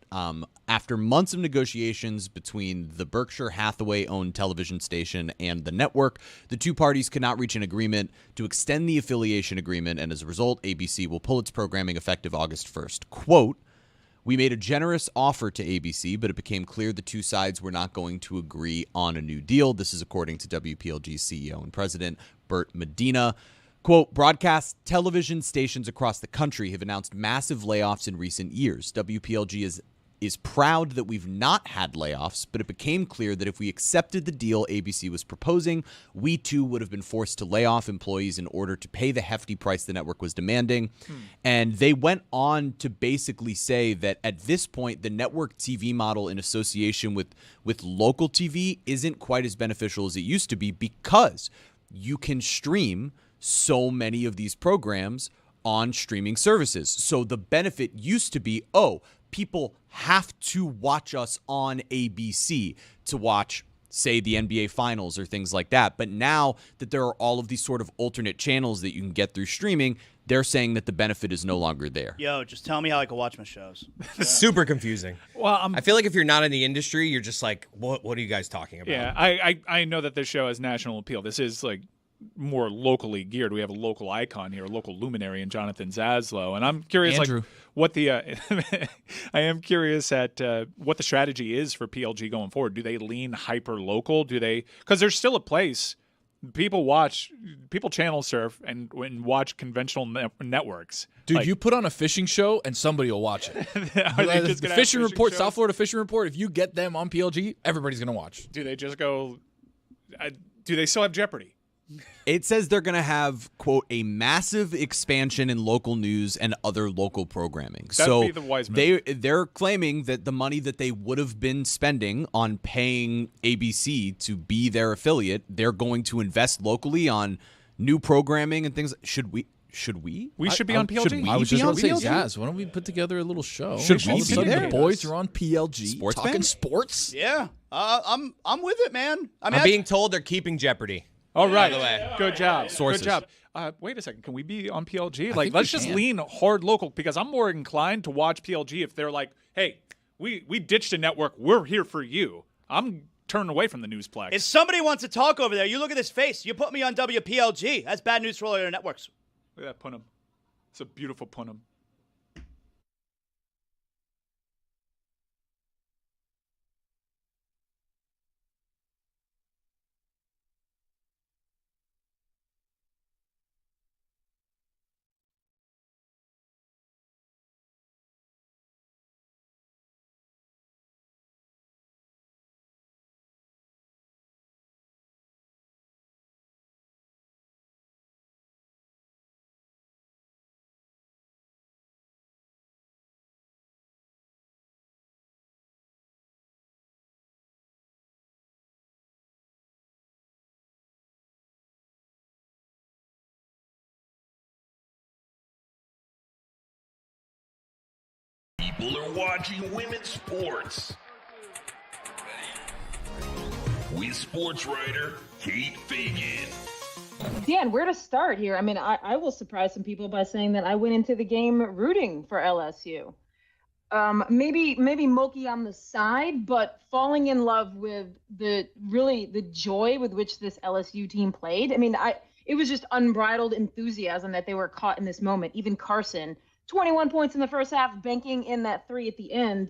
after months of negotiations between the Berkshire Hathaway-owned television station and the network, the two parties could not reach an agreement to extend the affiliation agreement, and as a result, ABC will pull its programming effective August 1st. Quote, "We made a generous offer to ABC, but it became clear the two sides were not going to agree on a new deal." This is according to WPLG's CEO and president, Bert Medina. Quote, "Broadcast television stations across the country have announced massive layoffs in recent years. WPLG is proud that we've not had layoffs, but it became clear that if we accepted the deal ABC was proposing, we too would have been forced to lay off employees in order to pay the hefty price the network was demanding." And they went on to basically say that at this point, the network TV model in association with local TV isn't quite as beneficial as it used to be, because you can stream so many of these programs on streaming services. So the benefit used to be, people have to watch us on ABC to watch, say, the NBA Finals or things like that. But now that there are all of these sort of alternate channels that you can get through streaming, they're saying that the benefit is no longer there. Yo, just tell me how I can watch my shows. Super confusing. Well, I feel like if you're not in the industry, you're just like, what are you guys talking about? yeah, I know that this show has national appeal. This is like more locally geared. We have a local icon here, a local luminary in Jonathan Zaslow, and I'm curious, Andrew. what the I am curious at what the strategy is for PLG going forward. Do they lean hyper local? Do they, because there's still a place people channel surf and watch conventional networks. Dude, Like, you put on a fishing show and somebody will watch it. are they just The gonna have fishing report, shows? South Florida Fishing Report, if you get them on PLG, everybody's going to watch. Do they just go? Do they still have Jeopardy? It says they're going to have, quote, a massive expansion in local news and other local programming. That'd be the wise move. They're claiming that the money that they would have been spending on paying ABC to be their affiliate, they're going to invest locally on new programming and things. Should we? We should be on PLG. Should we I was be just on going to say, PLG? Jazz, why don't we put together a little show? Should All we of a be sudden, there? the boys are on PLG Sports talking fan? sports. Yeah, I'm with it, man. I mean, I'm being told they're keeping Jeopardy. All right. By the way. Good job. Sources. Good job. Wait a second. Can we be on PLG? think Like, let's we just can. lean hard local, because I'm more inclined to watch PLG if they're like, hey, we ditched a network. We're here for you. I'm turning away from the newsplex. if somebody wants to talk over there, you look at this face. You put me on WPLG. That's bad news for all other networks. Look at that punum. It's a beautiful punum. People are watching women's sports. With sports writer Kate Fagan. Dan, where to start here? I mean, I will surprise some people by saying that I went into the game rooting for LSU. Maybe Moki on the side, but falling in love with the joy with which this LSU team played. I mean, it was just unbridled enthusiasm that they were caught in this moment. Even Carson, 21 points in the first half, banking in that 3 at the end.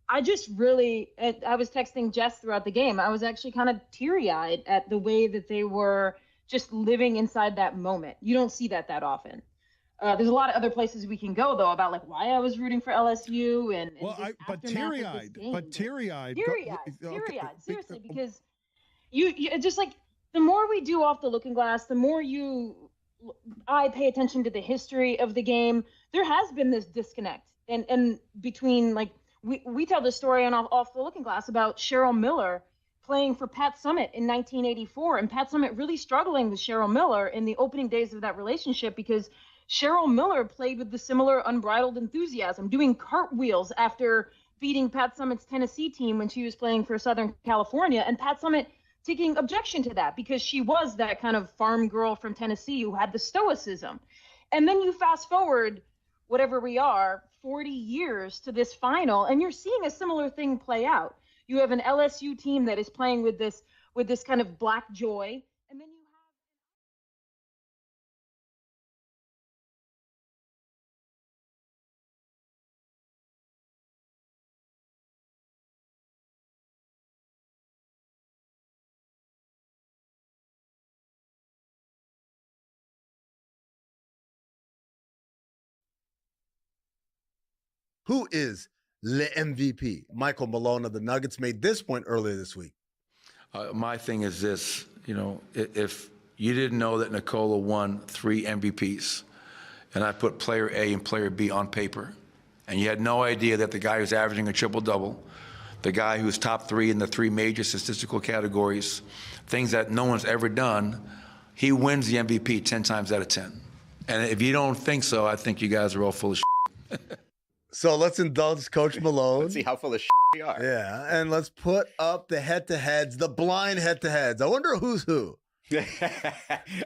I was texting Jess throughout the game. I was actually kind of teary-eyed at the way that they were just living inside that moment. You don't see that often. There's a lot of other places we can go, though, about like why I was rooting for LSU and but teary-eyed. Teary-eyed. Seriously, because you just like the more we do off the looking glass, the more I pay attention to the history of the game. There has been this disconnect and between like we tell this story on off the looking glass about Cheryl Miller playing for Pat Summitt in 1984, and Pat Summitt really struggling with Cheryl Miller in the opening days of that relationship because Cheryl Miller played with the similar unbridled enthusiasm, doing cartwheels after beating Pat Summitt's Tennessee team when she was playing for Southern California, and Pat Summitt taking objection to that because she was that kind of farm girl from Tennessee who had the stoicism. And then you fast forward, whatever we are, 40 years to this final, and you're seeing a similar thing play out. You have an LSU team that is playing with this kind of black joy, and then you have Who is Le MVP? Michael Malone of the Nuggets made this point earlier this week. My thing is this, if you didn't know that Nikola won 3 MVPs, and I put player A and player B on paper, and you had no idea that the guy who's averaging a triple-double, the guy who's top 3 in the 3 major statistical categories, things that no one's ever done, he wins the MVP 10 times out of 10. And if you don't think so, I think you guys are all full of shit. So let's indulge Coach Malone. Let's see how full of shit we are. Yeah, and let's put up the head-to-heads, the blind head-to-heads. I wonder who's who.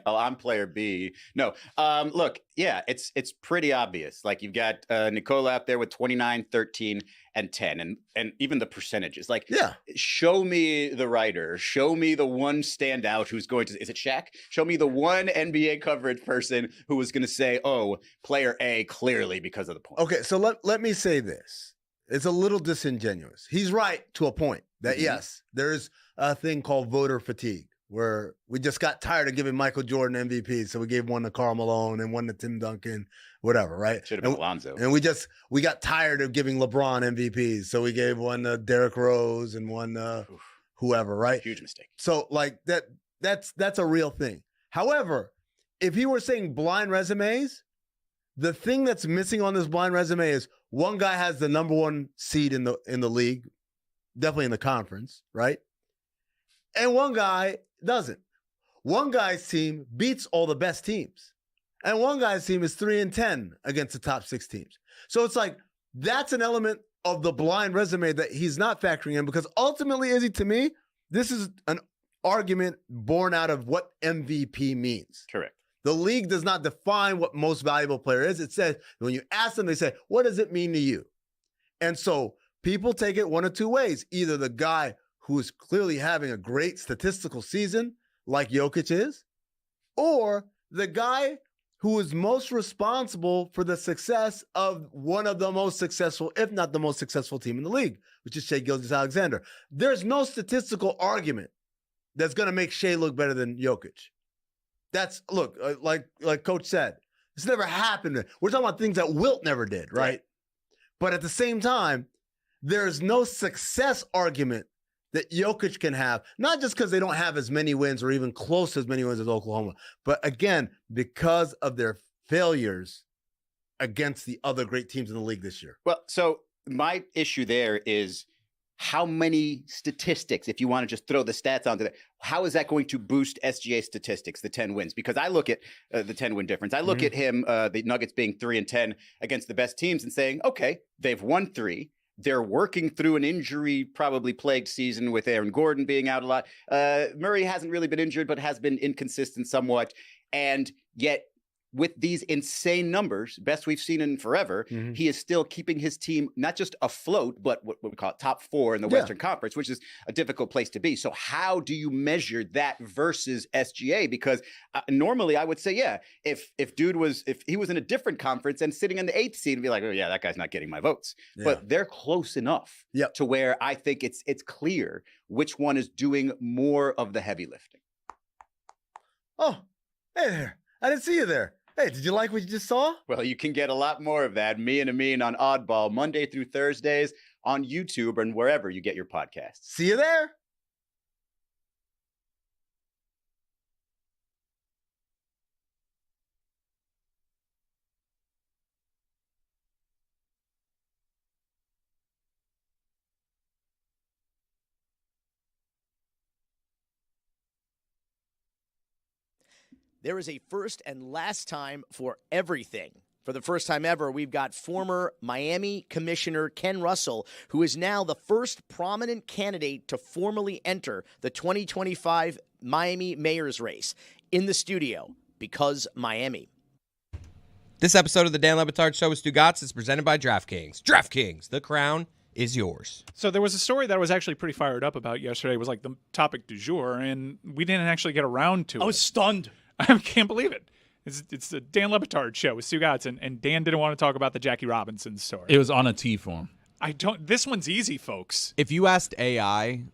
Oh, I'm player B. No, look, yeah, it's pretty obvious. Like you've got Nikola out there with 29, 13, and 10, and even the percentages. Like, Yeah. show me the writer. Show me the one standout who's going to. Is it Shaq? Show me the one NBA coverage person who was going to say, "Oh, player A clearly because of the point." Okay, so let me say this. It's a little disingenuous. He's right to a point that yes, there's a thing called voter fatigue, where we just got tired of giving Michael Jordan MVP, so we gave one to Karl Malone and one to Tim Duncan, whatever, right? Should have been Alonzo. And we got tired of giving LeBron MVPs, so we gave one to Derrick Rose and one to whoever, right? Huge mistake. So like that's a real thing. However, if he were saying blind resumes, the thing that's missing on this blind resume is one guy has the number 1 seed in the league, definitely in the conference, right? And one guy doesn't. One guy's team beats all the best teams. And one guy's team is 3-10 against the top 6 teams. So it's like, that's an element of the blind resume that he's not factoring in, because ultimately, Izzy, to me, this is an argument born out of what MVP means. Correct. The league does not define what most valuable player is. It says, when you ask them, they say, what does it mean to you? And so people take it one of two ways. Either the guy who is clearly having a great statistical season, like Jokic is, or the guy who is most responsible for the success of one of the most successful, if not the most successful team in the league, which is Shai Gilgeous-Alexander. There's no statistical argument that's going to make Shai look better than Jokic. That's, look, like Coach said, it's never happened. We're talking about things that Wilt never did, right? But at the same time, there's no success argument that Jokic can have, not just because they don't have as many wins or even close to as many wins as Oklahoma, but again, because of their failures against the other great teams in the league this year. Well, so my issue there is how many statistics, if you want to just throw the stats onto that, how is that going to boost SGA statistics, the 10 wins? Because I look at the 10-win difference. I look at him, the Nuggets being 3-10 against the best teams and saying, okay, they've won 3. They're working through an injury, probably plagued season with Aaron Gordon being out a lot. Murray hasn't really been injured, but has been inconsistent somewhat. And yet, with these insane numbers, best we've seen in forever, he is still keeping his team not just afloat, but what we call it, top 4 in the Western Conference, which is a difficult place to be. So how do you measure that versus SGA? Because normally I would say, yeah, if he was in a different conference and sitting in the 8th seed, and be like, oh yeah, that guy's not getting my votes. Yeah. But they're close enough to where I think it's clear which one is doing more of the heavy lifting. Oh, hey there. I didn't see you there. Hey, did you like what you just saw? Well, you can get a lot more of that. Me and Amin on Oddball, Monday through Thursdays on YouTube and wherever you get your podcasts. See you there. There is a first and last time for everything. For the first time ever, we've got former Miami Commissioner Ken Russell, who is now the first prominent candidate to formally enter the 2025 Miami mayor's race, in the studio, because Miami. This episode of the Dan Le Batard Show with Stugotz is presented by DraftKings. DraftKings, the crown is yours. So there was a story that I was actually pretty fired up about yesterday. It was like the topic du jour, and we didn't actually get around to it. I was stunned. I can't believe it. It's the Dan Le Batard Show with Stugotz, and Dan didn't want to talk about the Jackie Robinson story. It was on a T form. This one's easy, folks. If you asked AI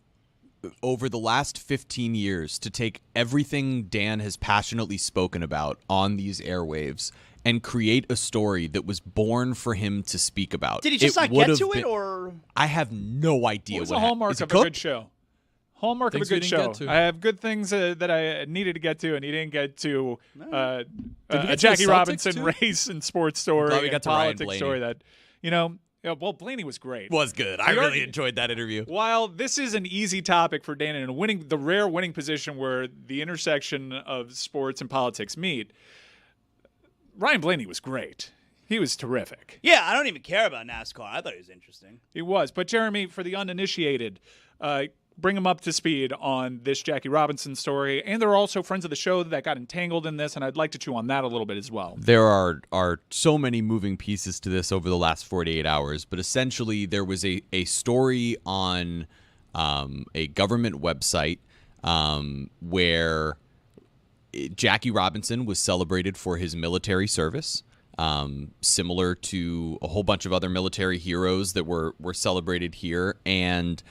over the last 15 years to take everything Dan has passionately spoken about on these airwaves and create a story that was born for him to speak about. Did he just not get to it, or? I have no idea what was what the hallmark of a good show? Hallmark of a good show. I have good things that I needed to get to, and he didn't get to a Jackie Robinson race and sports story we got and to Ryan politics story that, well, Blaney was great. Was good. I really enjoyed that interview. While this is an easy topic for Dan in the rare winning position where the intersection of sports and politics meet, Ryan Blaney was great. He was terrific. Yeah, I don't even care about NASCAR. I thought he was interesting. He was. But, Jeremy, for the uninitiated, bring them up to speed on this Jackie Robinson story. And there are also friends of the show that got entangled in this, and I'd like to chew on that a little bit as well. There are so many moving pieces to this over the last 48 hours, but essentially there was a story on a government website where Jackie Robinson was celebrated for his military service, similar to a whole bunch of other military heroes that were celebrated here. And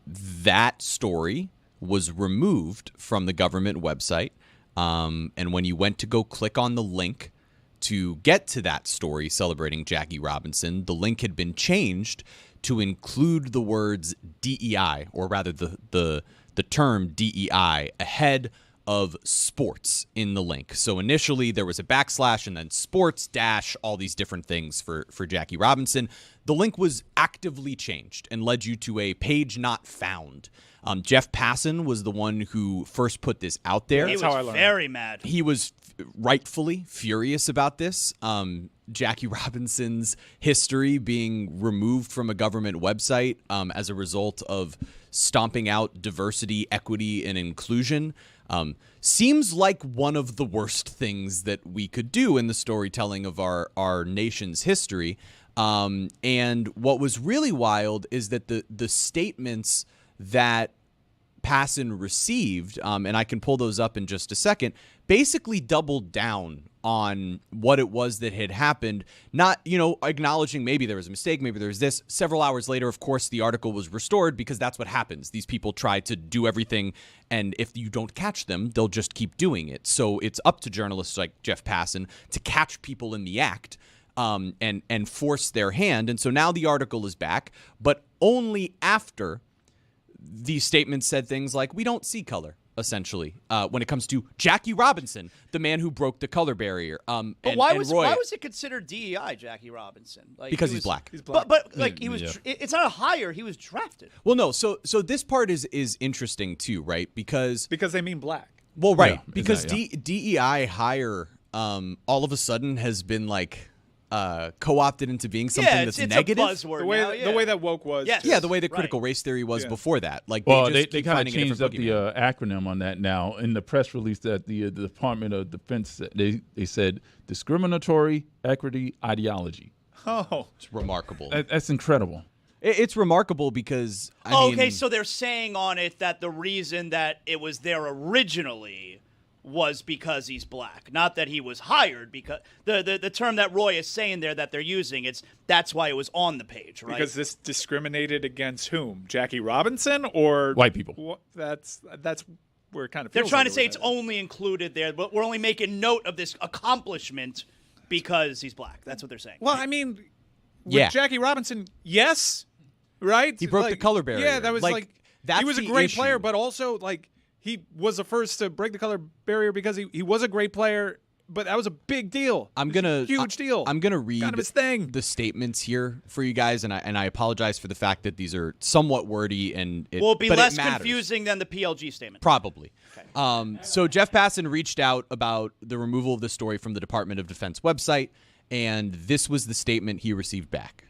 that story was removed from the government website. And when you went to go click on the link to get to that story celebrating Jackie Robinson, the link had been changed to include the words DEI, or rather the term DEI, ahead of sports in the link. So initially there was a backslash and then sports dash, all these different things for Jackie Robinson. The link was actively changed and led you to a page not found. Jeff Passan was the one who first put this out there. He was very mad. He was rightfully furious about this. Jackie Robinson's history being removed from a government website as a result of stomping out diversity, equity, and inclusion seems like one of the worst things that we could do in the storytelling of our nation's history. And what was really wild is that the statements that Passan received, and I can pull those up in just a second, basically doubled down on what it was that had happened, not, acknowledging maybe there was a mistake, maybe there was this. Several hours later, of course, the article was restored because that's what happens. These people try to do everything, and if you don't catch them, they'll just keep doing it. So it's up to journalists like Jeff Passan to catch people in the act and force their hand. And so now the article is back, but only after these statements said things like, we don't see color, essentially, when it comes to Jackie Robinson, the man who broke the color barrier. But why was it considered DEI, Jackie Robinson? Because he's black. He's black. But he was. It's not a hire. He was drafted. Well, no. So this part is interesting too, right? Because they mean black. Well, right. Yeah, because exactly, DEI hire all of a sudden has been like co-opted into being something that's negative. A buzzword the way that woke was. Yes. Yeah, the way that critical race theory was before that. Like, they kind of changed up the acronym on that now. In the press release that the Department of Defense, they said discriminatory equity ideology. Oh, it's remarkable. That's incredible. It's remarkable because so they're saying on it that the reason that it was there originally was because he's black, not that he was hired. Because the term that Roy is saying there that they're using, that's why it was on the page, right? Because this discriminated against whom? Jackie Robinson or white people? That's where it kind of they're feels trying like to say it's only included there, but we're only making note of this accomplishment because he's black. That's what they're saying. Well, I mean, with Jackie Robinson, yes, right? He broke the color barrier. Yeah, that was that's he was a great player, but also he was the first to break the color barrier because he was a great player, but that was a big deal. Huge deal. I'm gonna read kind of his thing. The statements here for you guys, and I apologize for the fact that these are somewhat wordy and will it be less confusing than the PLG statement? Probably. Okay. So Jeff Passan reached out about the removal of the story from the Department of Defense website, and this was the statement he received back.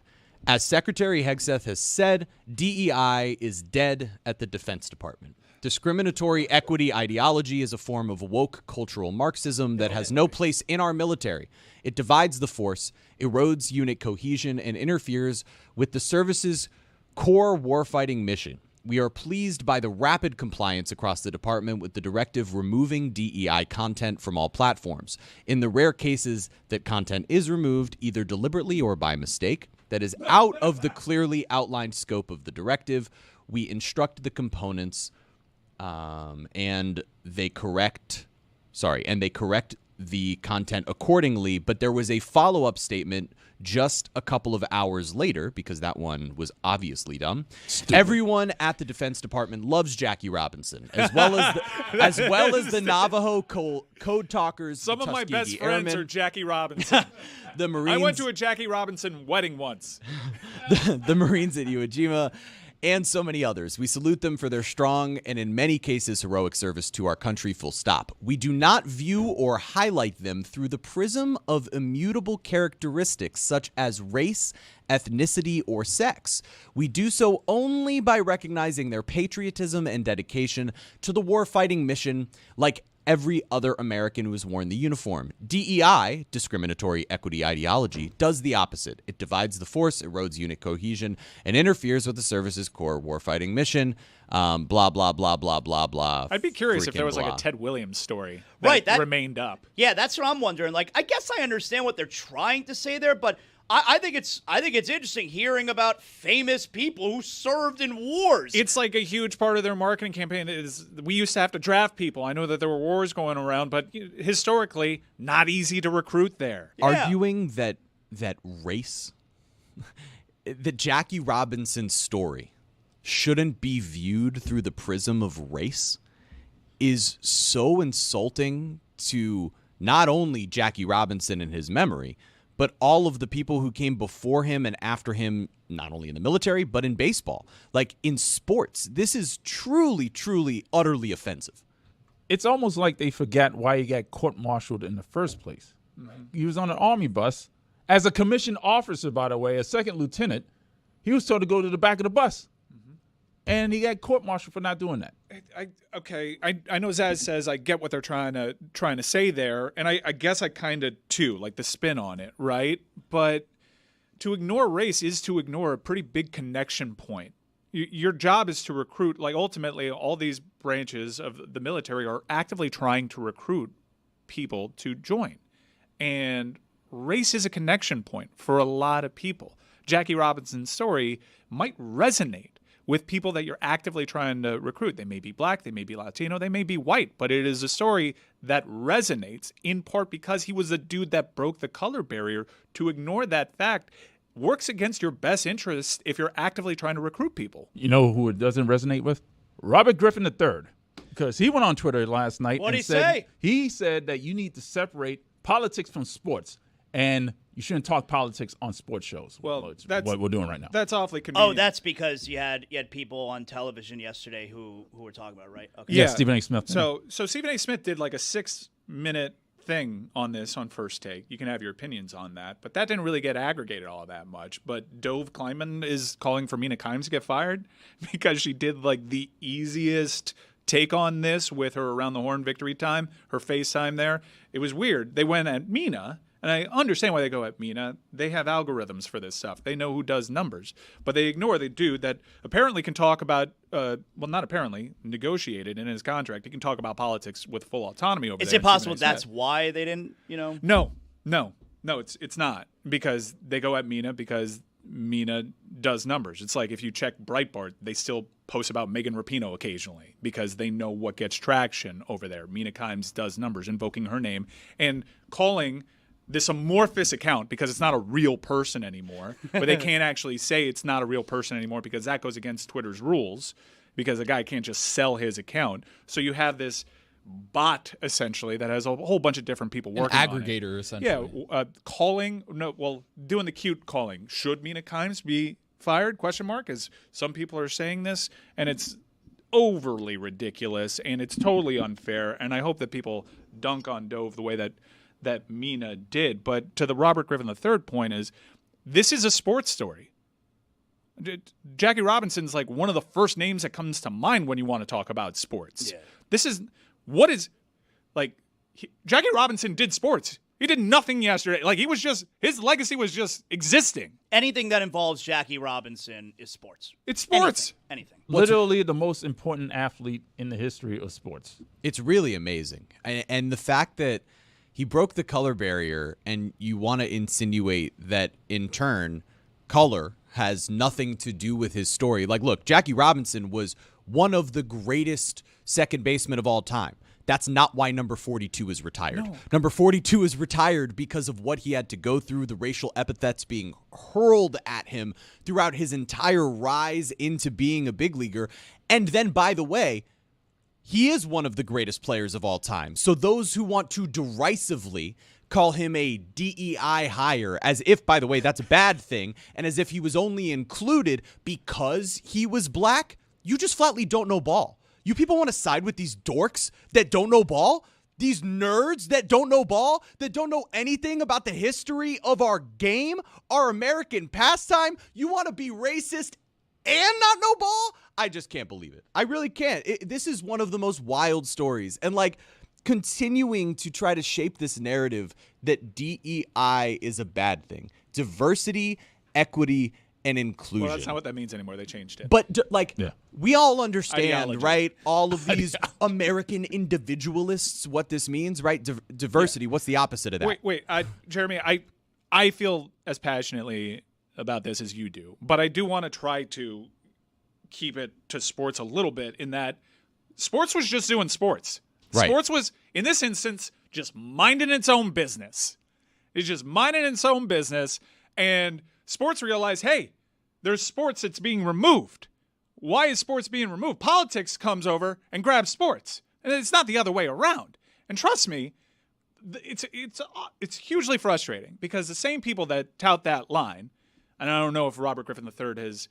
As Secretary Hegseth has said, DEI is dead at the Defense Department. Discriminatory equity ideology is a form of woke cultural Marxism that has no place in our military. It divides the force, erodes unit cohesion, and interferes with the service's core warfighting mission. We are pleased by the rapid compliance across the department with the directive removing DEI content from all platforms. In the rare cases that content is removed, either deliberately or by mistake, that is out of the clearly outlined scope of the directive, we instruct the components and they correct the content accordingly. But there was a follow-up statement just a couple of hours later, because that one was obviously dumb. Stupid. Everyone at the Defense Department loves Jackie Robinson, as well as the Navajo code talkers. Some of my best Airmen. friends are Jackie Robinson. The Marines. I went to a Jackie Robinson wedding once. The Marines at Iwo Jima. and so many others. We salute them for their strong and in many cases heroic service to our country, full stop. We do not view or highlight them through the prism of immutable characteristics such as race, ethnicity, or sex. We do so only by recognizing their patriotism and dedication to the warfighting mission like every other American who has worn the uniform. DEI, discriminatory equity ideology, does the opposite. It divides the force, erodes unit cohesion, and interferes with the service's core warfighting mission. Blah, blah, blah, blah, blah, blah. I'd be curious if there was freaking like a Ted Williams story Right, that remained up. Yeah, that's what I'm wondering. Like, I guess I understand what they're trying to say there, but I think it's interesting hearing about famous people who served in wars. It's like a huge part of their marketing campaign. Is we used to have to draft people. I know that there were wars going around, but historically, not easy to recruit there. Yeah. Arguing that race, that Jackie Robinson's story shouldn't be viewed through the prism of race is so insulting to not only Jackie Robinson and his memory, but all of the people who came before him and after him, not only in the military, but in baseball. Like in sports, this is truly, truly, utterly offensive. It's almost like they forgot why he got court-martialed in the first place. He was on an Army bus. As a commissioned officer, by the way, a second lieutenant, he was told to go to the back of the bus. And he got court-martialed for not doing that. I know Zaz says I get what they're trying to say there, and I guess I kind of too, like the spin on it, right? But to ignore race is to ignore a pretty big connection point. Your job is to recruit, like ultimately all these branches of the military are actively trying to recruit people to join. And race is a connection point for a lot of people. Jackie Robinson's story might resonate with people that you're actively trying to recruit. They may be black, they may be Latino, they may be white, but it is a story that resonates in part because he was a dude that broke the color barrier. To ignore that fact works against your best interest if you're actively trying to recruit people. You know who it doesn't resonate with? Robert Griffin III. Because he went on Twitter last night What'd and he said, say? He said that you need to separate politics from sports. And you shouldn't talk politics on sports shows. Well, it's that's what we're doing right now. That's awfully convenient. Oh, that's because you had people on television yesterday who were talking about it, right? Okay. Yeah, Stephen A. Smith. So Stephen A. Smith did like a 6-minute thing on this on First Take. You can have your opinions on that, but that didn't really get aggregated all that much. But Dove Kleiman is calling for Mina Kimes to get fired because she did like the easiest take on this with her around the horn victory time, her FaceTime there. It was weird. They went at Mina. And I understand why they go at Mina. They have algorithms for this stuff. They know who does numbers. But they ignore the dude that apparently can talk about, well, not apparently, negotiated in his contract. He can talk about politics with full autonomy over there. Is it possible that's why they didn't, No, it's not. Because they go at Mina because Mina does numbers. It's like if you check Breitbart, they still post about Megan Rapinoe occasionally because they know what gets traction over there. Mina Kimes does numbers, invoking her name and calling this amorphous account because it's not a real person anymore, but they can't actually say it's not a real person anymore because that goes against Twitter's rules because a guy can't just sell his account. So you have this bot essentially that has a whole bunch of different people working on it. An aggregator essentially. Yeah, doing the cute calling. Should Mina Kimes be fired? ? As some people are saying this, and it's overly ridiculous and it's totally unfair. And I hope that people dunk on Dove the way that Mina did. But to the Robert Griffin III point is, this is a sports story. Jackie Robinson's like one of the first names that comes to mind when you want to talk about sports. Yeah. Jackie Robinson did sports. He did nothing yesterday. Like his legacy was just existing. Anything that involves Jackie Robinson is sports. It's sports. Anything. Literally the most important athlete in the history of sports. It's really amazing. And the fact that he broke the color barrier, and you want to insinuate that, in turn, color has nothing to do with his story. Like, look, Jackie Robinson was one of the greatest second basemen of all time. That's not why number 42 is retired. No. Number 42 is retired because of what he had to go through, the racial epithets being hurled at him throughout his entire rise into being a big leaguer. And then, by the way, he is one of the greatest players of all time. So those who want to derisively call him a DEI hire, as if, by the way, that's a bad thing, and as if he was only included because he was black. You just flatly don't know ball. You people want to side with these dorks that don't know ball? These nerds that don't know ball, that don't know anything about the history of our game, our American pastime? You want to be racist and not know ball? I just can't believe it. I really can't. This is one of the most wild stories. And like continuing to try to shape this narrative that DEI is a bad thing. Diversity, equity, and inclusion. Well, that's not what that means anymore. They changed it. But we all understand, Ideology. right? All of these American individualists, what this means, right? Diversity. What's the opposite of that? Wait, Jeremy, I feel as passionately about this as you do, but I do want to try to keep it to sports a little bit in that sports was just doing sports. Right. Sports was, in this instance, just minding its own business. It's just minding its own business, and sports realized, hey, there's sports that's being removed. Why is sports being removed? Politics comes over and grabs sports, and it's not the other way around. And trust me, it's hugely frustrating because the same people that tout that line, and I don't know if Robert Griffin III has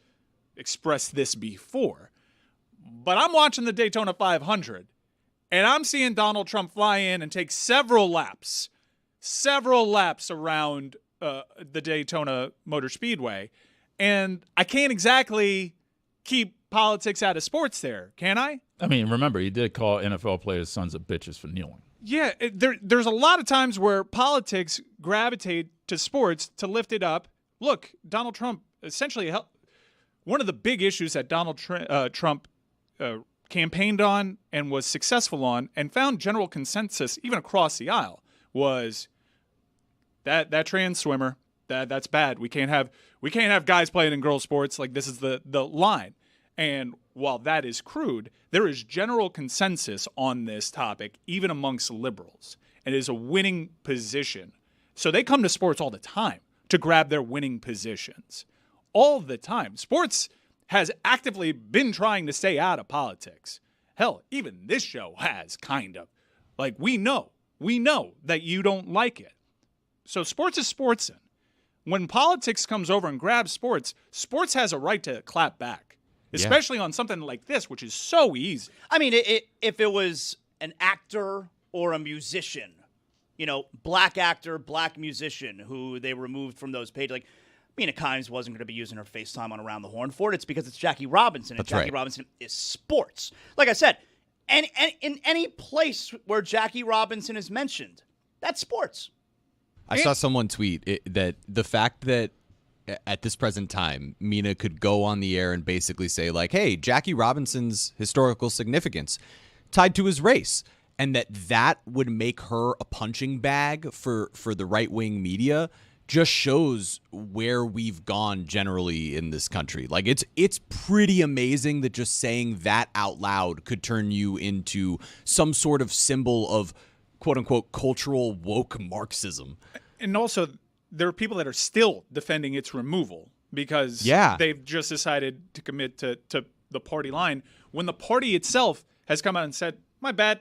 expressed this before, but I'm watching the Daytona 500, and I'm seeing Donald Trump fly in and take several laps around the Daytona Motor Speedway, and I can't exactly keep politics out of sports there, can I? I mean, remember, he did call NFL players sons of bitches for kneeling. Yeah, there's a lot of times where politics gravitate to sports to lift it up. Look, Donald Trump essentially one of the big issues that Donald Trump campaigned on and was successful on and found general consensus even across the aisle was that trans swimmer, that's bad. We can't have guys playing in girls sports. Like, this is the line. And while that is crude, there is general consensus on this topic, even amongst liberals. And it is a winning position. So they come to sports all the time to grab their winning positions. All the time. Sports has actively been trying to stay out of politics. Hell, even this show has, kind of. Like, we know that you don't like it. So sports is sportsin'. When politics comes over and grabs sports, sports has a right to clap back. Especially on something like this, which is so easy. I mean, if it was an actor or a musician, black actor, black musician who they removed from those pages, like Mina Kimes wasn't going to be using her FaceTime on Around the Horn for it. It's because it's Jackie Robinson, and Jackie Robinson is sports. Like I said, and in any place where Jackie Robinson is mentioned, that's sports. I saw someone tweet that the fact that at this present time, Mina could go on the air and basically say, like, hey, Jackie Robinson's historical significance tied to his race, and that would make her a punching bag for the right-wing media just shows where we've gone generally in this country. Like, it's pretty amazing that just saying that out loud could turn you into some sort of symbol of, quote-unquote, cultural woke Marxism. And also, there are people that are still defending its removal because they've just decided to commit to the party line when the party itself has come out and said, my bad.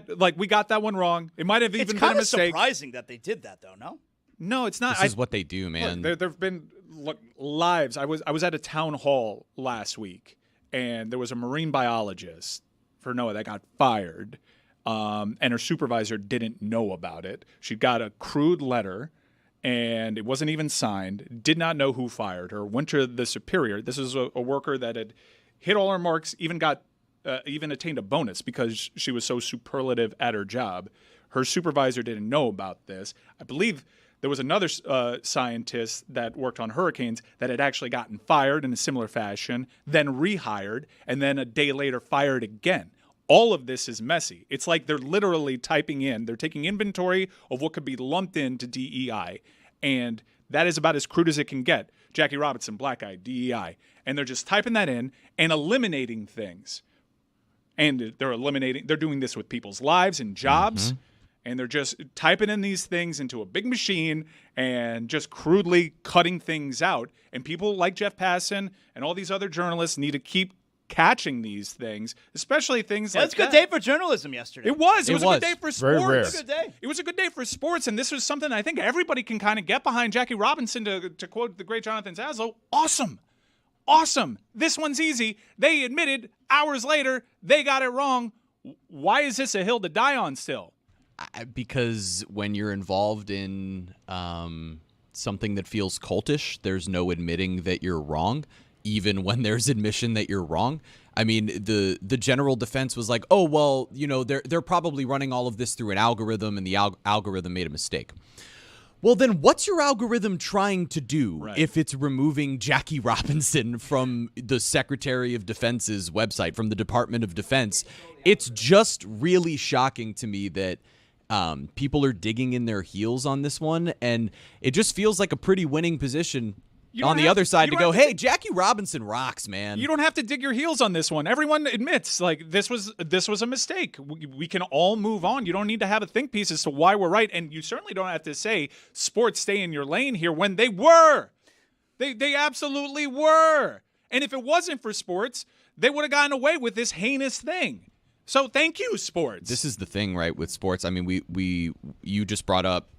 Like, we got that one wrong. It might have even been a mistake. It's kind of surprising that they did that, though, no? No, it's not. This is what they do, man. Look, there have been lives. I was at a town hall last week, and there was a marine biologist for NOAA that got fired, and her supervisor didn't know about it. She got a crude letter, and it wasn't even signed, did not know who fired her, went to the superior. This is a worker that had hit all her marks, even attained a bonus because she was so superlative at her job. Her supervisor didn't know about this. I believe there was another scientist that worked on hurricanes that had actually gotten fired in a similar fashion, then rehired, and then a day later fired again. All of this is messy. It's like they're literally typing in. They're taking inventory of what could be lumped into DEI, and that is about as crude as it can get. Jackie Robinson, black guy, DEI. And they're just typing that in and eliminating things. And they're doing this with people's lives and jobs, and they're just typing in these things into a big machine and just crudely cutting things out. And people like Jeff Passan and all these other journalists need to keep catching these things, especially things like It's a good day for journalism yesterday. It was. It was a good day for Very sports. rare. It was a good day. It was a good day for sports, and this was something I think everybody can kind of get behind. Jackie Robinson, to quote the great Jonathan Zaslow, awesome. Awesome. This one's easy. They admitted hours later they got it wrong. Why is this a hill to die on still? Because when you're involved in something that feels cultish, there's no admitting that you're wrong, even when there's admission that you're wrong. I mean, the general defense was like, oh, well, they're probably running all of this through an algorithm, and the algorithm made a mistake. Well, then what's your algorithm trying to do if it's removing Jackie Robinson from the Secretary of Defense's website, from the Department of Defense? It's just really shocking to me that people are digging in their heels on this one, and it just feels like a pretty winning position on the other side to go, hey, Jackie Robinson rocks, man. You don't have to dig your heels on this one. Everyone admits, like, this was a mistake. We can all move on. You don't need to have a think piece as to why we're right, and you certainly don't have to say sports stay in your lane here when they were. They absolutely were. And if it wasn't for sports, they would have gotten away with this heinous thing. So thank you, sports. This is the thing, right, with sports. I mean, you just brought up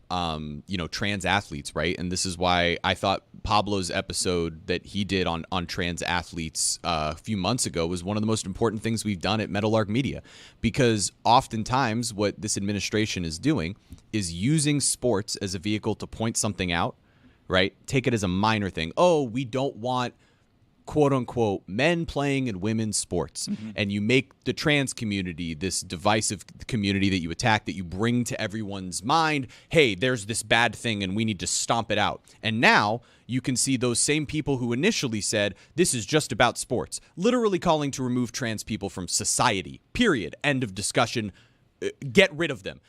trans athletes, right? And this is why I thought Pablo's episode that he did on trans athletes a few months ago was one of the most important things we've done at Meadowlark Media, because oftentimes what this administration is doing is using sports as a vehicle to point something out, right? Take it as a minor thing. Oh, we don't want quote unquote men playing in women's sports. And you make the trans community this divisive community that you attack, that you bring to everyone's mind, hey, there's this bad thing and we need to stomp it out. And now you can see those same people who initially said this is just about sports literally calling to remove trans people from society, period, end of discussion. Get rid of them.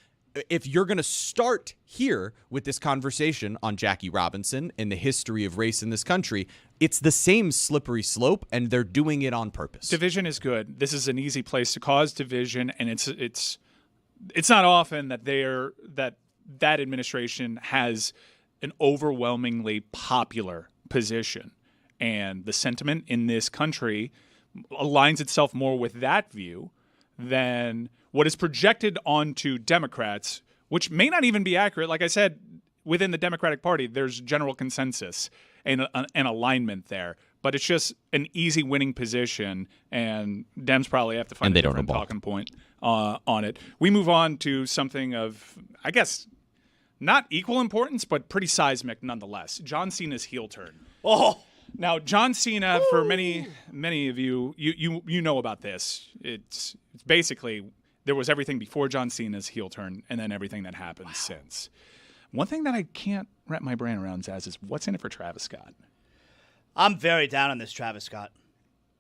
If you're going to start here with this conversation on Jackie Robinson and the history of race in this country, it's the same slippery slope, and they're doing it on purpose. Division is good. This is an easy place to cause division, and it's not often that that administration has an overwhelmingly popular position, and the sentiment in this country aligns itself more with that view than what is projected onto Democrats, which may not even be accurate. Like I said, within the Democratic Party, there's general consensus and an alignment there. But it's just an easy winning position, and Dems probably have to find a different talking point on it. We move on to something of, I guess, not equal importance, but pretty seismic nonetheless. John Cena's heel turn. Oh! Now, John Cena, for many of you know about this. It's basically there was everything before John Cena's heel turn and then everything that happened since. One thing that I can't wrap my brain around, Zaz, is what's in it for Travis Scott? I'm very down on this Travis Scott.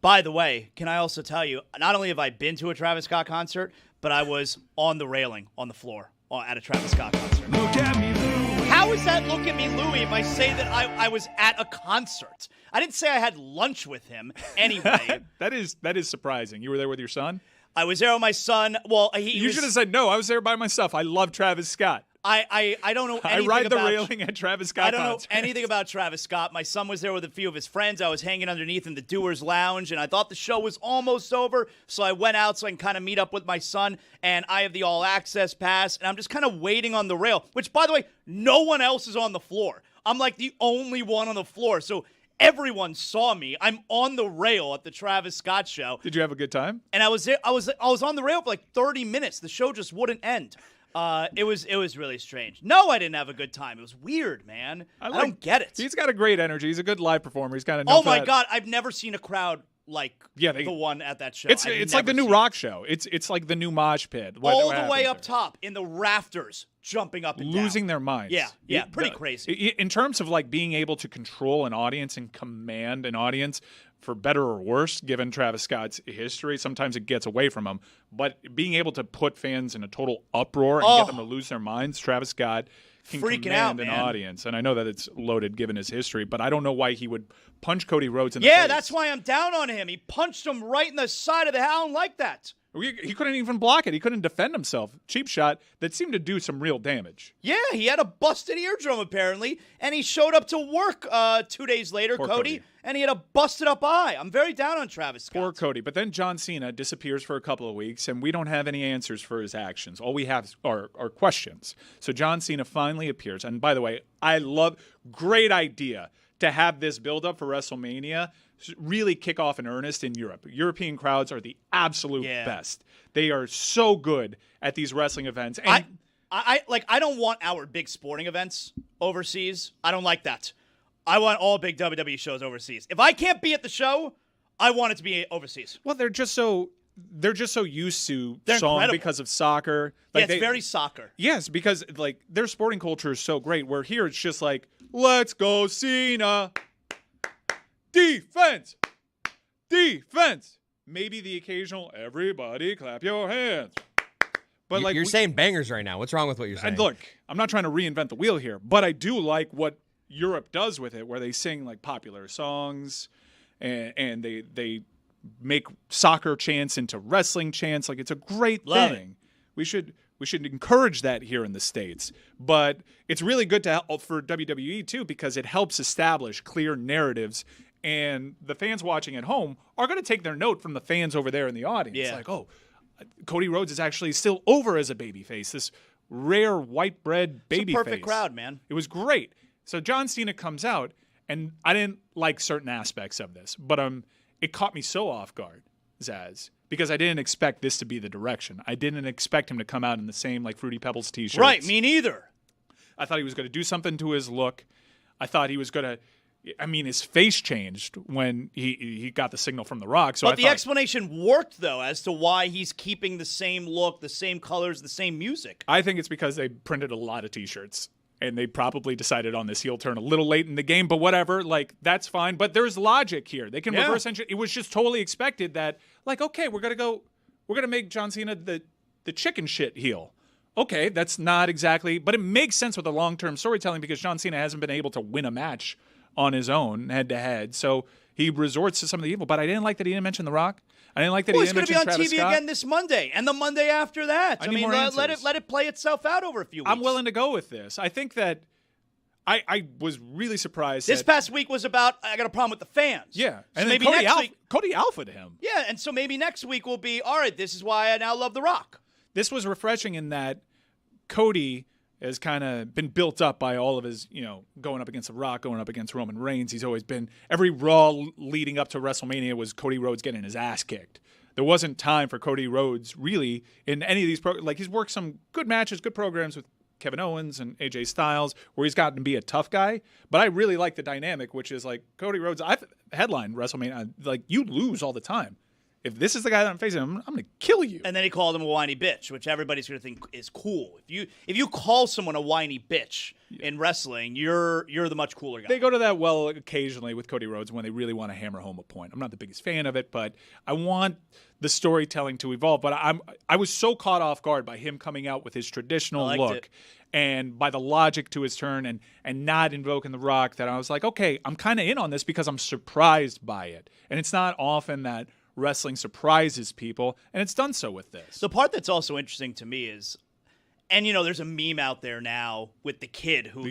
By the way, can I also tell you, not only have I been to a Travis Scott concert, but I was on the railing, on the floor, at a Travis Scott concert. Look at me, Louie. How is that look at me, Louie, if I say that I was at a concert? I didn't say I had lunch with him anyway. That is surprising. You were there with your son? I was there with my son. Well, you should have said, no, I was there by myself. I love Travis Scott. I don't know anything I ride about the railing at Travis Scott I don't concerts. know anything about Travis Scott. My son was there with a few of his friends. I was hanging underneath in the Doers Lounge, and I thought the show was almost over, so I went out so I can kind of meet up with my son, and I have the all-access pass, and I'm just kind of waiting on the rail, which, by the way, no one else is on the floor. I'm like the only one on the floor, so everyone saw me. I'm on the rail at the Travis Scott show. Did you have a good time? And I was there. I was on the rail for like 30 minutes. The show just wouldn't end. It was really strange. No, I didn't have a good time. It was weird, man. I don't get it. He's got a great energy. He's a good live performer. He's kind of oh my god, I've never seen a crowd like the one at that show. It's like the new rock show. It's like the new mosh pit. All the way up top in the rafters, jumping up and losing down. their minds. Yeah, pretty crazy. In terms of like being able to control an audience and command an audience, for better or worse, given Travis Scott's history, sometimes it gets away from him. But being able to put fans in a total uproar and get them to lose their minds, Travis Scott can command an audience. And I know that it's loaded given his history, but I don't know why he would punch Cody Rhodes in the face. Yeah, that's why I'm down on him. He punched him right in the side of the head. I don't like that. He couldn't even block it. He couldn't defend himself. Cheap shot that seemed to do some real damage. Yeah, he had a busted eardrum apparently, and he showed up to work 2 days later, Cody, and he had a busted up eye. I'm very down on Travis Scott. Poor Cody. But then John Cena disappears for a couple of weeks, and we don't have any answers for his actions. All we have are questions. So John Cena finally appears. And by the way, great idea to have this build-up for WrestleMania really kick off in earnest in Europe. European crowds are the absolute best. They are so good at these wrestling events. And I don't want our big sporting events overseas. I don't like that. I want all big WWE shows overseas. If I can't be at the show, I want it to be overseas. Well, they're just so used to song incredible. because of soccer. It's very soccer. Yes, because their sporting culture is so great. Where here it's just like, let's go Cena. Defense. Maybe the occasional everybody clap your hands. But you're saying bangers right now. What's wrong with what you're saying? And look, I'm not trying to reinvent the wheel here, but I do like what Europe does with it, where they sing popular songs, and they make soccer chants into wrestling chants. It's a great thing. We should encourage that here in the States. But it's really good for WWE too, because it helps establish clear narratives. And the fans watching at home are going to take their note from the fans over there in the audience. Yeah. Cody Rhodes is actually still over as a babyface, this rare white bread babyface. It's a perfect crowd, man. It was great. So John Cena comes out, and I didn't like certain aspects of this, but it caught me so off guard, Zaz, because I didn't expect this to be the direction. I didn't expect him to come out in the same Fruity Pebbles t-shirts. Right, me neither. I thought he was going to do something to his look. I thought he was going to... his face changed when he got the signal from The Rock. So but the explanation worked, though, as to why he's keeping the same look, the same colors, the same music. I think it's because they printed a lot of T-shirts, and they probably decided on this heel turn a little late in the game, but whatever. That's fine. But there's logic here. They can reverse engineer. It was just totally expected that, okay, we're going to make John Cena the chicken shit heel. Okay, that's not exactly, but it makes sense with the long-term storytelling because John Cena hasn't been able to win a match on his own, head-to-head. So he resorts to some of the evil. But I didn't like that he didn't mention The Rock. I didn't like that he didn't mention Travis Scott. He's going to be on TV again this Monday and the Monday after that. Let it play itself out over a few weeks. I'm willing to go with this. I think that I was really surprised. This past week was about, I got a problem with the fans. Yeah. So and maybe Cody alphaed him. Yeah, and so maybe next week will be, all right, this is why I now love The Rock. This was refreshing in that Cody has kind of been built up by all of his, going up against The Rock, going up against Roman Reigns. He's always been, every Raw leading up to WrestleMania was Cody Rhodes getting his ass kicked. There wasn't time for Cody Rhodes really in any of these he's worked some good matches, good programs with Kevin Owens and AJ Styles where he's gotten to be a tough guy. But I really like the dynamic, which is Cody Rhodes, I've headlined WrestleMania, you lose all the time. If this is the guy that I'm facing, I'm going to kill you. And then he called him a whiny bitch, which everybody's going to think is cool. If you call someone a whiny bitch in wrestling, you're the much cooler guy. They go to that well occasionally with Cody Rhodes when they really want to hammer home a point. I'm not the biggest fan of it, but I want the storytelling to evolve. But I was so caught off guard by him coming out with his traditional look and by the logic to his turn and not invoking The Rock that I was like, okay, I'm kind of in on this because I'm surprised by it. And it's not often that wrestling surprises people, and it's done so with this. The part that's also interesting to me is, and there's a meme out there now with the kid who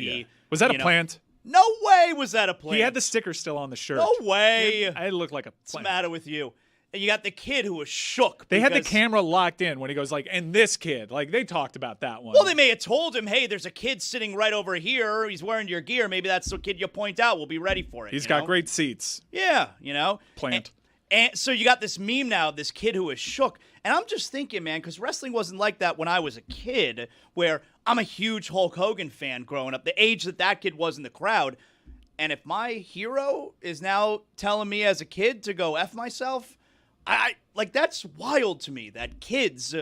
was that a plant? No way was that a plant. He had the sticker still on the shirt. No way. It looked like a plant. What's the matter with you? And you got the kid who was shook. They had the camera locked in when he goes and this kid, they talked about that one. Well, they may have told him, hey, there's a kid sitting right over here. He's wearing your gear. Maybe that's the kid you point out. We'll be ready for it. He's got great seats. Yeah, Plant. And so you got this meme now of this kid who is shook. And I'm just thinking, man, because wrestling wasn't like that when I was a kid, where I'm a huge Hulk Hogan fan growing up, the age that kid was in the crowd. And if my hero is now telling me as a kid to go F myself, that's wild to me that kids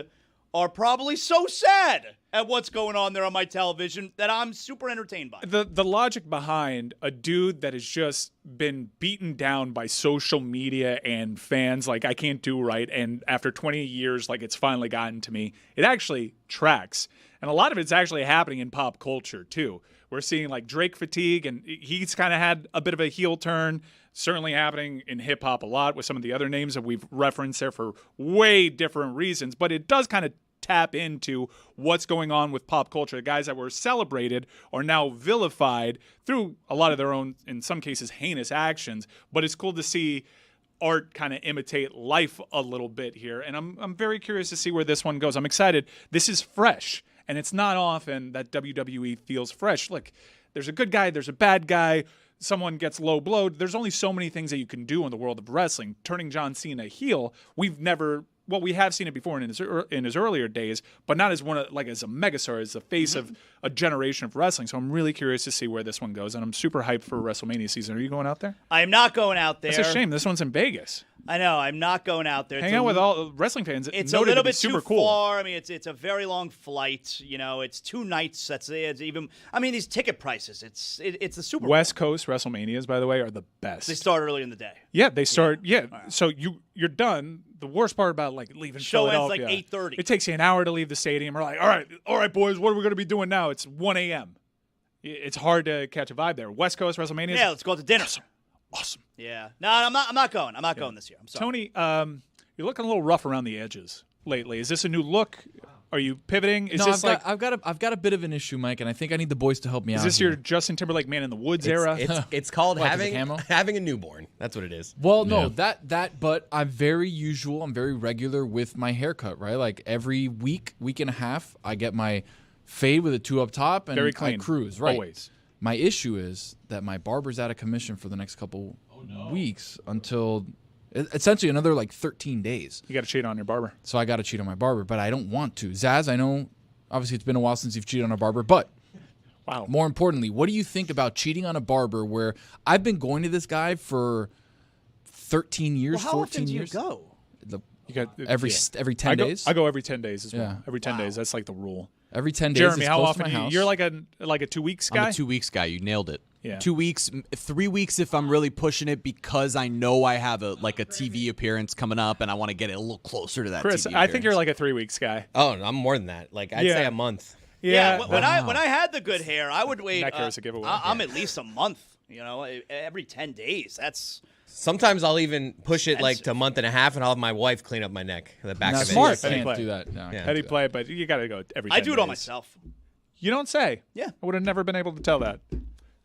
are probably so sad at what's going on there on my television that I'm super entertained by. The logic behind a dude that has just been beaten down by social media and fans I can't do right, and after 20 years it's finally gotten to me, it actually tracks. And a lot of it's actually happening in pop culture, too. We're seeing like Drake fatigue, and he's kind of had a bit of a heel turn. Certainly happening in hip hop a lot with some of the other names that we've referenced there for way different reasons. But it does kind of tap into what's going on with pop culture. The guys that were celebrated are now vilified through a lot of their own, in some cases, heinous actions. But it's cool to see art kind of imitate life a little bit here. And I'm very curious to see where this one goes. I'm excited. This is fresh. And it's not often that WWE feels fresh. Look, there's a good guy, there's a bad guy, someone gets low blowed. There's only so many things that you can do in the world of wrestling. Turning John Cena heel, we have seen it before in his earlier days, but not as as a megastar, as the face of a generation of wrestling. So I'm really curious to see where this one goes, and I'm super hyped for WrestleMania season. Are you going out there? I'm not going out there. It's a shame. This one's in Vegas. I know. I'm not going out there. Hang out with all wrestling fans. It's a little bit super too far. I mean, it's a very long flight. You know, it's 2 nights. It's even. I mean, these ticket prices. It's the Super Bowl. West Coast WrestleManias, by the way, are the best. They start early in the day. Yeah, they start. Yeah. So you're done. The worst part about leaving show Philadelphia, ends like 8:30. It takes you an hour to leave the stadium. We're like, all right, boys, what are we going to be doing now? It's 1 a.m. It's hard to catch a vibe there. West Coast WrestleMania. Yeah, let's go out to dinner. Awesome. Yeah. No, I'm not going. I'm not going this year. I'm sorry. Tony, you're looking a little rough around the edges lately. Is this a new look? Are you pivoting? I've got a bit of an issue, Mike, and I think I need the boys to help me out. Is this your Justin Timberlake Man in the Woods era? It's called having a newborn. That's what it is. Well, no, but I'm very usual. I'm very regular with my haircut, right? Like every week and a half, I get my fade with a 2 up top and very clean. I cruise, right? Always. My issue is that my barber's out of commission for the next couple weeks until essentially another 13 days. You got to cheat on your barber. So I got to cheat on my barber, but I don't want to. Zaz, I know obviously it's been a while since you've cheated on a barber, but wow. More importantly, what do you think about cheating on a barber where I've been going to this guy for 13 years, 14 years? How often do you go? Every 10 days? I go every 10 days as well. Yeah. Every 10 days. That's like the rule. Every 10 days. Jeremy, it's how close often to my house. you're like a 2 weeks guy? I'm a 2 weeks guy. You nailed it. Yeah. 2 weeks, 3 weeks if I'm really pushing it because I know I have a TV appearance coming up and I want to get it a little closer to that. Chris, TV I think you're like a 3 weeks guy. Oh, I'm more than that. I'd say a month. Yeah. When I had the good hair, I would wait. That cares a giveaway. I'm at least a month. You know, every 10 days. That's. Sometimes I'll even push it to a month and a half, and I'll have my wife clean up my neck, the back of it. Smart. I can't do that. No, Yeah. Eddie play, but you got to go every 10 I do it all days. myself. You don't say. Yeah. I would have never been able to tell that.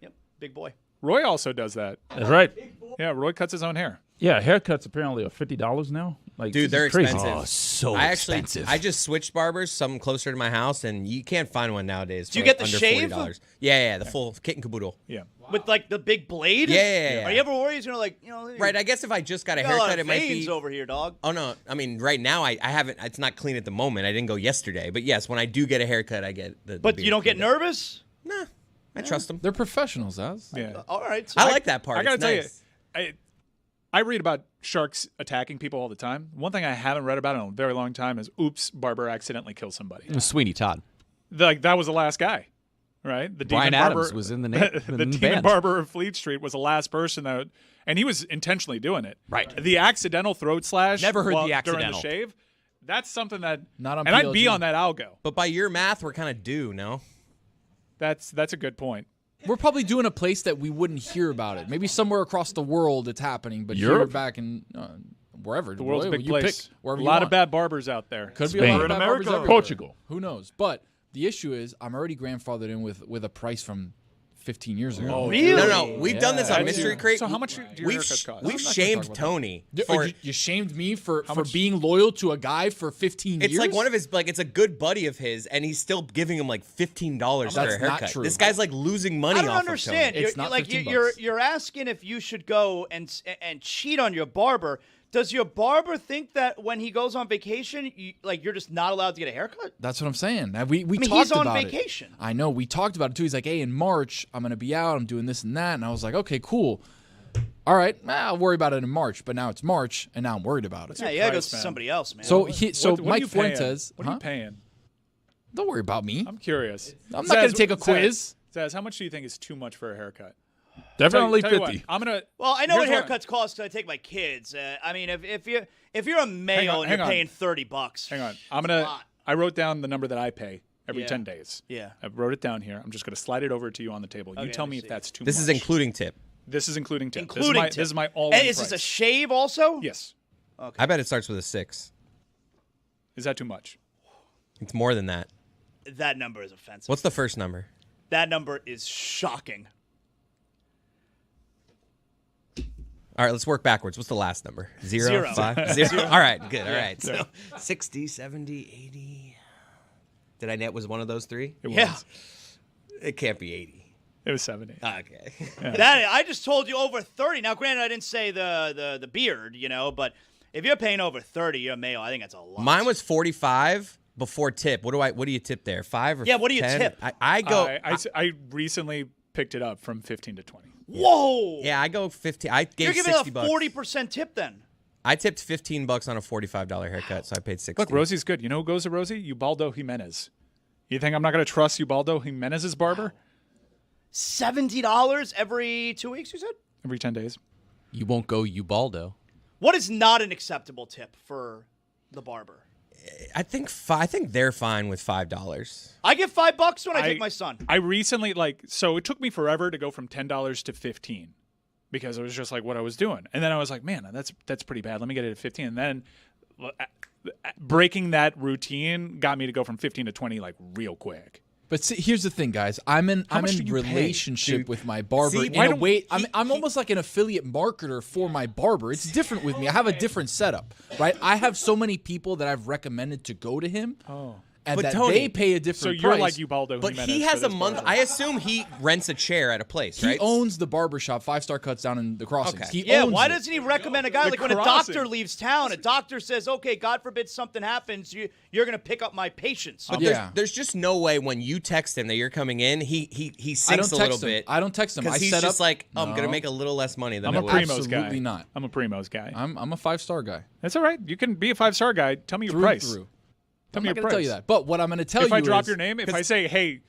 Yep. Big boy. Roy also does that. That's right. Yeah, Roy cuts his own hair. Yeah, haircuts apparently are $50 now. Dude, they're crazy. expensive. Oh, so expensive. I just switched barbers, some closer to my house, and you can't find one nowadays. Do you for get the under shave? $40. Yeah, the full kit and caboodle. Yeah. With the big blade? Yeah. Are you ever worried he's gonna Right, I guess if I just got a you got a lot haircut, of it might veins be over here, dog. Oh no, I mean right now I haven't. It's not clean at the moment. I didn't go yesterday, but yes, when I do get a haircut, I get the. But you don't get nervous? Nah, I trust them. They're professionals, Zaz. Yeah. All right. So I like that part. I got to It's tell nice. you, I read about sharks attacking people all the time. One thing I haven't read about in a very long time is, oops, Barber accidentally killed somebody. It was Sweeney Todd. That was the last guy, right? The Brian Demon Adams Barber, was in the name. the Demon Barber of Fleet Street was the last person that, and he was intentionally doing it. Right. The accidental throat slash. Never heard the during accidental. the shave. That's something that. Not on and I'd PLG. be on that algo. But by your math, we're kind of due, no? That's a good point. We're probably doing a place that we wouldn't hear about it. Maybe somewhere across the world it's happening, but Europe? here back in wherever. The world's a big you place. Pick wherever A you lot want. of bad barbers out there. Could be a Spain. lot of bad barbers everywhere. Portugal. Who knows? But the issue is I'm already grandfathered in with a price from 15 years ago. Oh, really? No. We've done this on That's- Mystery Crate. So how much do your haircuts cost? We've I'm not gonna shamed talk about Tony. You shamed me for much- being loyal to a guy for 15 years? It's like one of his, it's a good buddy of his, and he's still giving him $15 for a That's not haircut. true. This guy's losing money I don't off understand. of Tony. It's not $15. You're asking if you should go and cheat on your barber. Does your barber think that when he goes on vacation, you're just not allowed to get a haircut? That's what I'm saying. We mean, talked he's on about vacation. It. I know. We talked about it too. He's like, hey, in March, I'm going to be out. I'm doing this and that. And I was like, okay, cool. All right, I'll worry about it in March. But now it's March, and now I'm worried about it. Yeah, you gotta go price, to man? somebody else, man. So What are Mike you paying? Fuentes. What are you paying? Don't worry about me. I'm curious. I'm not going to take a quiz. Zaz, how much do you think is too much for a haircut? Definitely Tell you what, 50. I'm gonna. Well, I know what here's haircuts cost because I take my kids. I mean, if you're a male and hang you're on. paying $30, Hang on. a lot. I wrote down the number that I pay every 10 days. Yeah. I wrote it down here. I'm just going to slide it over to you on the table. You Okay, tell let me me if see. that's too This much. is including tip. This is including tip. Including this is my all-in And is this a price. shave also? Yes. Okay. I bet it starts with a 6. Is that too much? It's more than that. That number is offensive. What's the first number? That number is shocking. All right, let's work backwards. What's the last number? 0, Zero. 5? 0. All right, good. All right. So 60, 70, 80. Did I net was one of those 3? It Yeah. was. It can't be 80. It was 70. Okay. That I just told you over 30. Now, granted, I didn't say the beard, but if you're paying over 30, you're a male. I think that's a lot. Mine was 45 before tip. What do you tip there? 5 or Yeah, what do you 10? tip? I go. I recently picked it up from 15 to 20. Whoa! Yeah, I go 50. I gave You're giving 60 a bucks. 40% tip then. I tipped $15 on a $45 haircut, so I paid 60. Look, Rosie's good. You know who goes to Rosie? Ubaldo Jimenez. You think I'm not going to trust Ubaldo Jimenez's barber? $70 every 2 weeks, you said? Every 10 days. You won't go Ubaldo. What is not an acceptable tip for the barber? I think they're fine with $5. I give $5 when I take my son. I recently, so it took me forever to go from $10 to 15 because it was just like what I was doing. And then I was like, man, that's pretty bad. Let me get it at 15. And then breaking that routine got me to go from 15 to 20 real quick. But see, here's the thing, guys. I'm in much do you relationship pay? with my barber. See, in a way, I'm almost like an affiliate marketer for my barber. It's different with me. I have a different setup, right? I have so many people that I've recommended to go to him. Oh. And But that Tony, they pay a different So you're price. like Ubaldo But Jimenez he has for a this month. barber. I assume he rents a chair at a place, He right? owns the barber shop, 5-star cuts down in the crossings. Okay. He owns Why it. doesn't he recommend a guy? The Like when a crossing. doctor leaves town, a doctor says, okay, God forbid something happens, you're going to pick up my patients. But Yeah. there's just no way when you text him that you're coming in, he I don't sinks a little text him. bit. I don't text him. I Because he's set just up. like, I'm going No. to make a little less money than I'm I a would. Primos guy. Absolutely not. I'm a Primos guy. I'm a 5-star guy. That's all right. You can be a 5-star guy. Tell me your Through price. and through. Tell I'm me not your going to price. tell you that. But what I'm going to tell you If I drop is, your name, if I say, hey,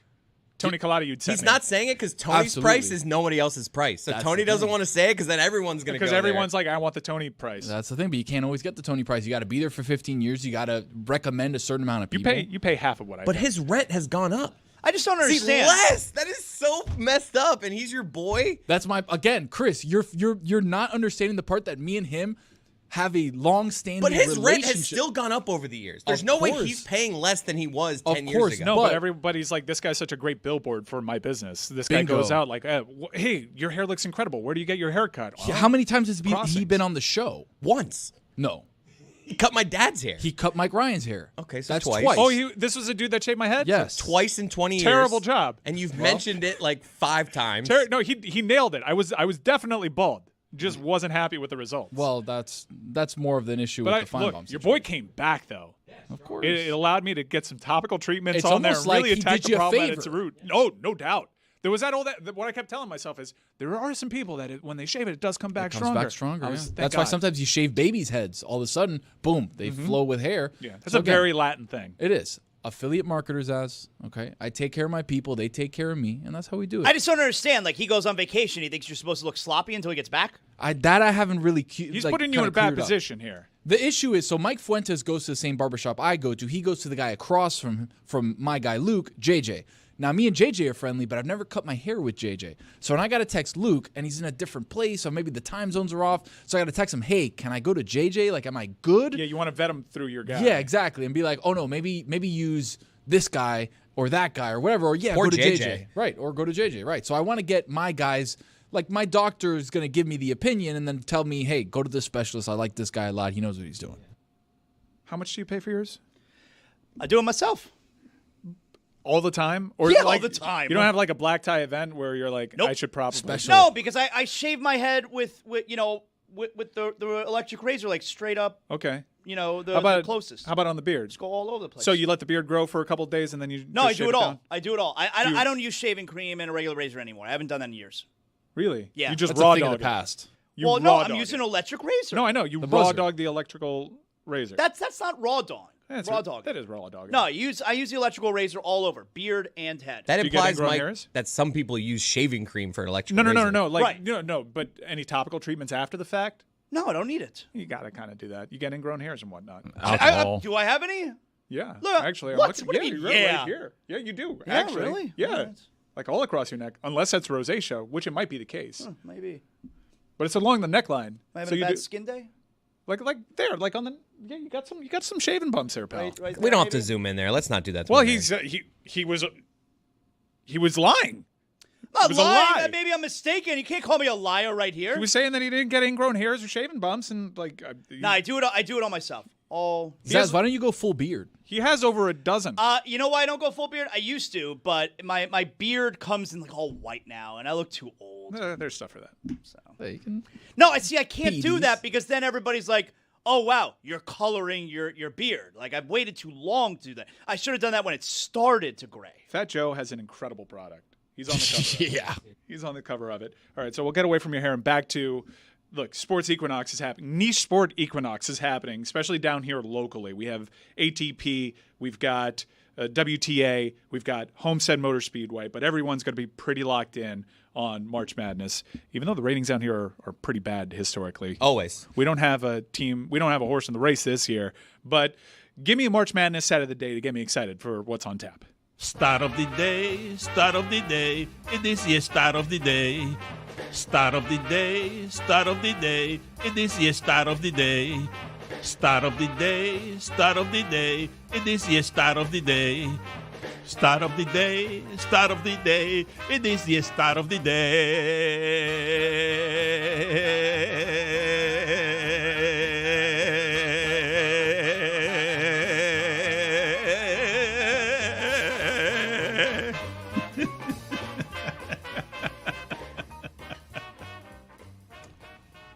Tony Collada, you'd set He's me. not saying it because Tony's Absolutely. price is nobody else's price. So That's Tony the doesn't thing. want to say it because then everyone's going to go Because there. everyone's like, I want the Tony price. That's the thing, but you can't always get the Tony price. You got to be there for 15 years. You got to recommend a certain amount of You people. pay half of what I But pay. his rent has gone up. I just don't See, understand. less. That is so messed up. And he's your boy. That's again, Chris. You're not understanding the part that me and him have a long-standing But his rent relationship. has still gone up over the years. There's Of no way course. he's paying less than he was Of 10 course. years ago. No, But- but everybody's like, this guy's such a great billboard for my business. This guy Bingo. goes out like, hey, your hair looks incredible. Where do you get your hair cut? How many times has he Crossings. been on the show? Once. No, He cut my dad's hair. he cut Mike Ryan's hair. Okay, so that's twice. twice. Oh, this was a dude that shaved my head? yes, Twice in 20 years. Terrible job. And you've mentioned it like 5 times. No, he nailed it. I was definitely bald. Just wasn't happy with the results. Well, that's more of an issue but with the Feinbaum look, your boy came back though. Of course. It allowed me to get some topical treatments It's on there almost and really like he attack did the you a problem at its favor. root. No doubt. There was what I kept telling myself is there are some people that when they shave it does come back It comes stronger. back stronger. I Yeah. was- thank That's why God. sometimes you shave babies' heads. All of a sudden, boom, they flow with hair. Yeah, that's So a again, very Latin thing. It is. Affiliate marketers okay? I take care of my people. They take care of me, and that's how we do it. I just don't understand. Like, he goes on vacation. He thinks you're supposed to look sloppy until he gets back? I haven't really. He's putting you in a bad position here. The issue is, so Mike Fuentes goes to the same barbershop I go to. He goes to the guy across from my guy Luke, JJ. Now, me and JJ are friendly, but I've never cut my hair with JJ. So when I got to text Luke, and he's in a different place, or maybe the time zones are off, so I got to text him, hey, can I go to JJ? Like, am I good? Yeah, you want to vet him through your guy. Yeah, exactly. And be like, oh, no, maybe use this guy or that guy or whatever. Or, Or go to JJ. JJ. Right, or go to JJ. Right. So I want to get my guys, like my doctor is going to give me the opinion and then tell me, hey, go to this specialist. I like this guy a lot. He knows what he's doing. How much do you pay for yours? I do it myself. All the time? Or Yeah, all like, the time. You don't have like a black tie event where you're like, Nope. I should probably. No, because I shave my head with the electric razor, like straight up, Okay. the closest. How about on the beard? Just go all over the place. So you let the beard grow for a couple of days and then you No, just I do shave it all. down? I do it all. I don't use shaving cream and a regular razor anymore. I haven't done that in years. Really? Yeah. You just That's raw a thing of dog the it. past. You Well, no, raw I'm dog using it. an electric razor. No, I know. You The raw buzzer. dog the electrical razor. That's not raw dog. That's raw dog. That is raw dog. No, I use the electrical razor all over, beard and head. That Do you get implies, ingrown Mike, hairs? that some people use shaving cream for an electric No. razor. Like, Right. no. But any topical treatments after the fact? No, I don't need it. You got to kind of do that. You get ingrown hairs and whatnot. Alcohol. Do I have any? Yeah. Look, Actually, what? I'm What do looking. you Yeah, mean, right yeah? here. Yeah, you do. Yeah, actually. really? Yeah. All right. Like all across your neck, unless that's rosacea, which it might be the case. Maybe. But it's along the neckline. Am I having So a you bad do, skin day? like there, like on the you got some shaving bumps there, pal. Right We don't have to zoom in there. Let's not do that. To Well, him, he's man. he was lying. Not It was a lying. lie. Maybe I'm mistaken. You can't call me a liar right here. He was saying that he didn't get ingrown hairs or shaving bumps, and like No, I do it on myself. Oh, Zaz, why don't you go full beard? he has over a dozen. you know why I don't go full beard? I used to, but my beard comes in like all white now, and I look too old. There's stuff for that. So. Hey, you can- No, I can't do PDs. that because then everybody's like, "Oh wow, you're coloring your beard." Like I've waited too long to do that. I should have done that when it started to gray. Fat Joe has an incredible product. He's on the cover. Yeah. He's on the cover of it. All right, so we'll get away from your hair and back to, look, Sports Equinox is happening. Niche Sport Equinox is happening, especially down here locally. We have ATP, we've got WTA, we've got Homestead Motor Speedway, but everyone's going to be pretty locked in on March Madness, even though the ratings down here are pretty bad historically. Always. We don't have a team, we don't have a horse in the race this year, but give me a March Madness set of the day to get me excited for what's on tap. Start of the day, it is your start of the day. Start of the day, it is your start of the day. Start of the day, it is your start of the day. Start of the day, it is your start of the day.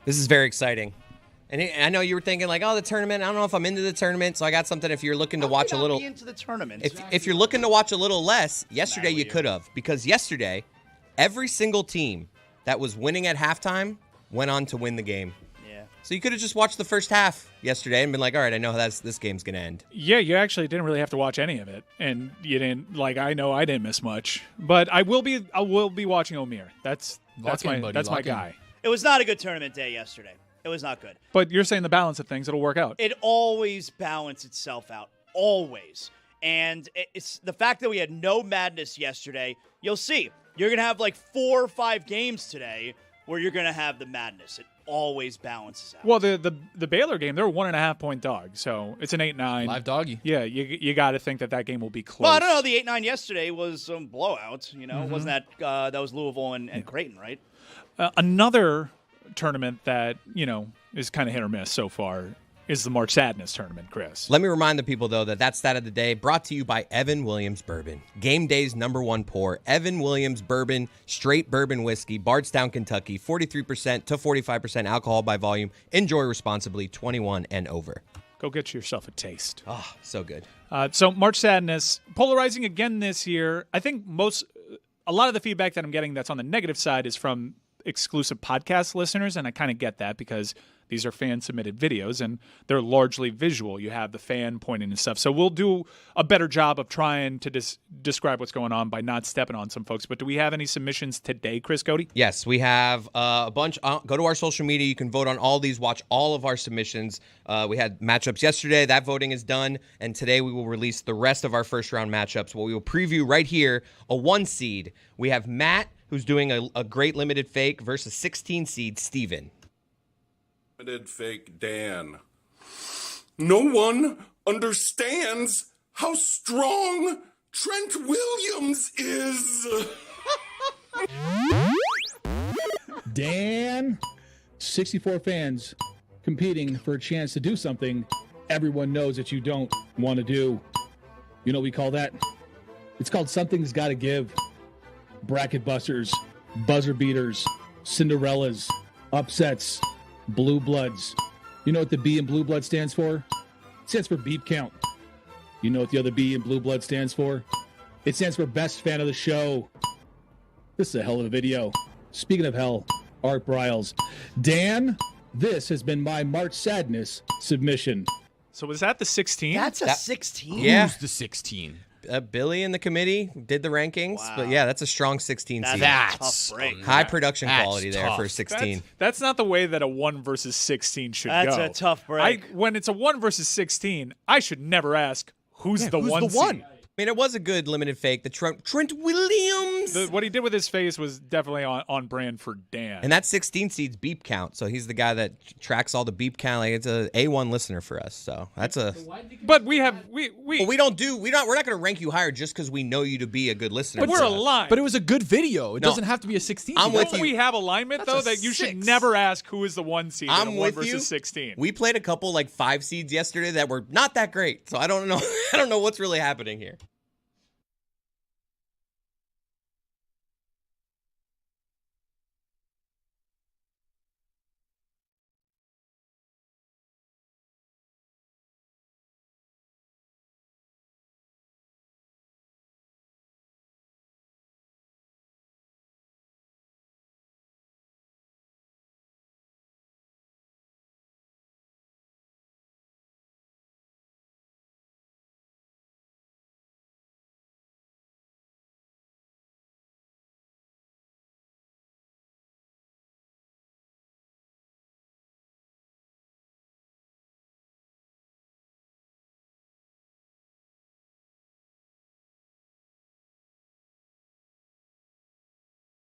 This is very exciting. And I know you were thinking like, oh, the tournament. I don't know if I'm into the tournament, so I got something. If you're looking to watch a little, Be into the tournament. if you're looking to watch a little less, yesterday you could have, because yesterday, every single team that was winning at halftime went on to win the game. Yeah. So you could have just watched the first half yesterday and been like, all right, I know how this game's gonna end. Yeah, you actually didn't really have to watch any of it, and you didn't I know I didn't miss much, but I will be watching Omir. That's my guy. It was not a good tournament day yesterday. It was not good. But you're saying the balance of things, it'll work out. It always balances itself out. Always. And it's the fact that we had no madness yesterday. You'll see. You're going to have like 4 or 5 games today where you're going to have the madness. It always balances out. Well, the Baylor game, they're a 1.5 point dog, so it's an 8-9. Live doggy. Yeah, you got to think that game will be close. Well, I don't know. The 8-9 yesterday was some blowout. You know, wasn't that was Louisville and Creighton, right? Another tournament that, is kind of hit or miss so far is the March Sadness tournament, Chris. Let me remind the people, though, that stat of the day brought to you by Evan Williams Bourbon. Game day's #1 pour. Evan Williams Bourbon, straight bourbon whiskey, Bardstown, Kentucky, 43% to 45% alcohol by volume. Enjoy responsibly, 21 and over. Go get yourself a taste. Oh, so good. So March Sadness, polarizing again this year. I think a lot of the feedback that I'm getting that's on the negative side is from exclusive podcast listeners, and I kind of get that because these are fan-submitted videos, and they're largely visual. You have the fan pointing and stuff. So we'll do a better job of trying to describe what's going on by not stepping on some folks. But do we have any submissions today, Chris Cody? Yes, we have a bunch. Go to our social media. You can vote on all these. Watch all of our submissions. We had matchups yesterday. That voting is done. And today we will release the rest of our first-round matchups. What we will preview right here, a 1 seed. We have Matt, who's doing a great limited fake, versus 16 seed Steven. Limited fake Dan. No one understands how strong Trent Williams is. Dan, 64 fans competing for a chance to do something everyone knows that you don't want to do. You know what we call that? It's called Something's Gotta Give. Bracket busters, buzzer beaters, Cinderellas, upsets, blue bloods. You know what the B in blue blood stands for? It stands for beat count. You know what the other B in blue blood stands for? It stands for best fan of the show. This is a hell of a video. Speaking of hell, Art Briles. Dan, this has been my March Sadness submission. So was that the 16? That's a 16? Yeah. Who's the 16? Billy and the committee did the rankings, but yeah, that's a strong 16 seed. That's a tough break. High production quality there for a 16. That's not the way that a 1 versus 16 should That's go. a tough break. When it's a 1 versus 16, I should never ask, who's the who's one the seed? one? I mean, it was a good limited fake. The Trent Williams. What he did with his face was definitely on brand for Dan. And that 16 seed's beep count. So he's the guy that tracks all the beep count. Like, it's a A1 listener for us. So that's a. But we're not going to rank you higher just because we know you to be a good listener. But we're aligned. But it was a good video. It doesn't have to be a 16. I'm with Don't you. we have alignment though that you should never ask who is the 1 seed in a 1 versus 16. We played a couple 5 seeds yesterday that were not that great. So I don't know. I don't know what's really happening here.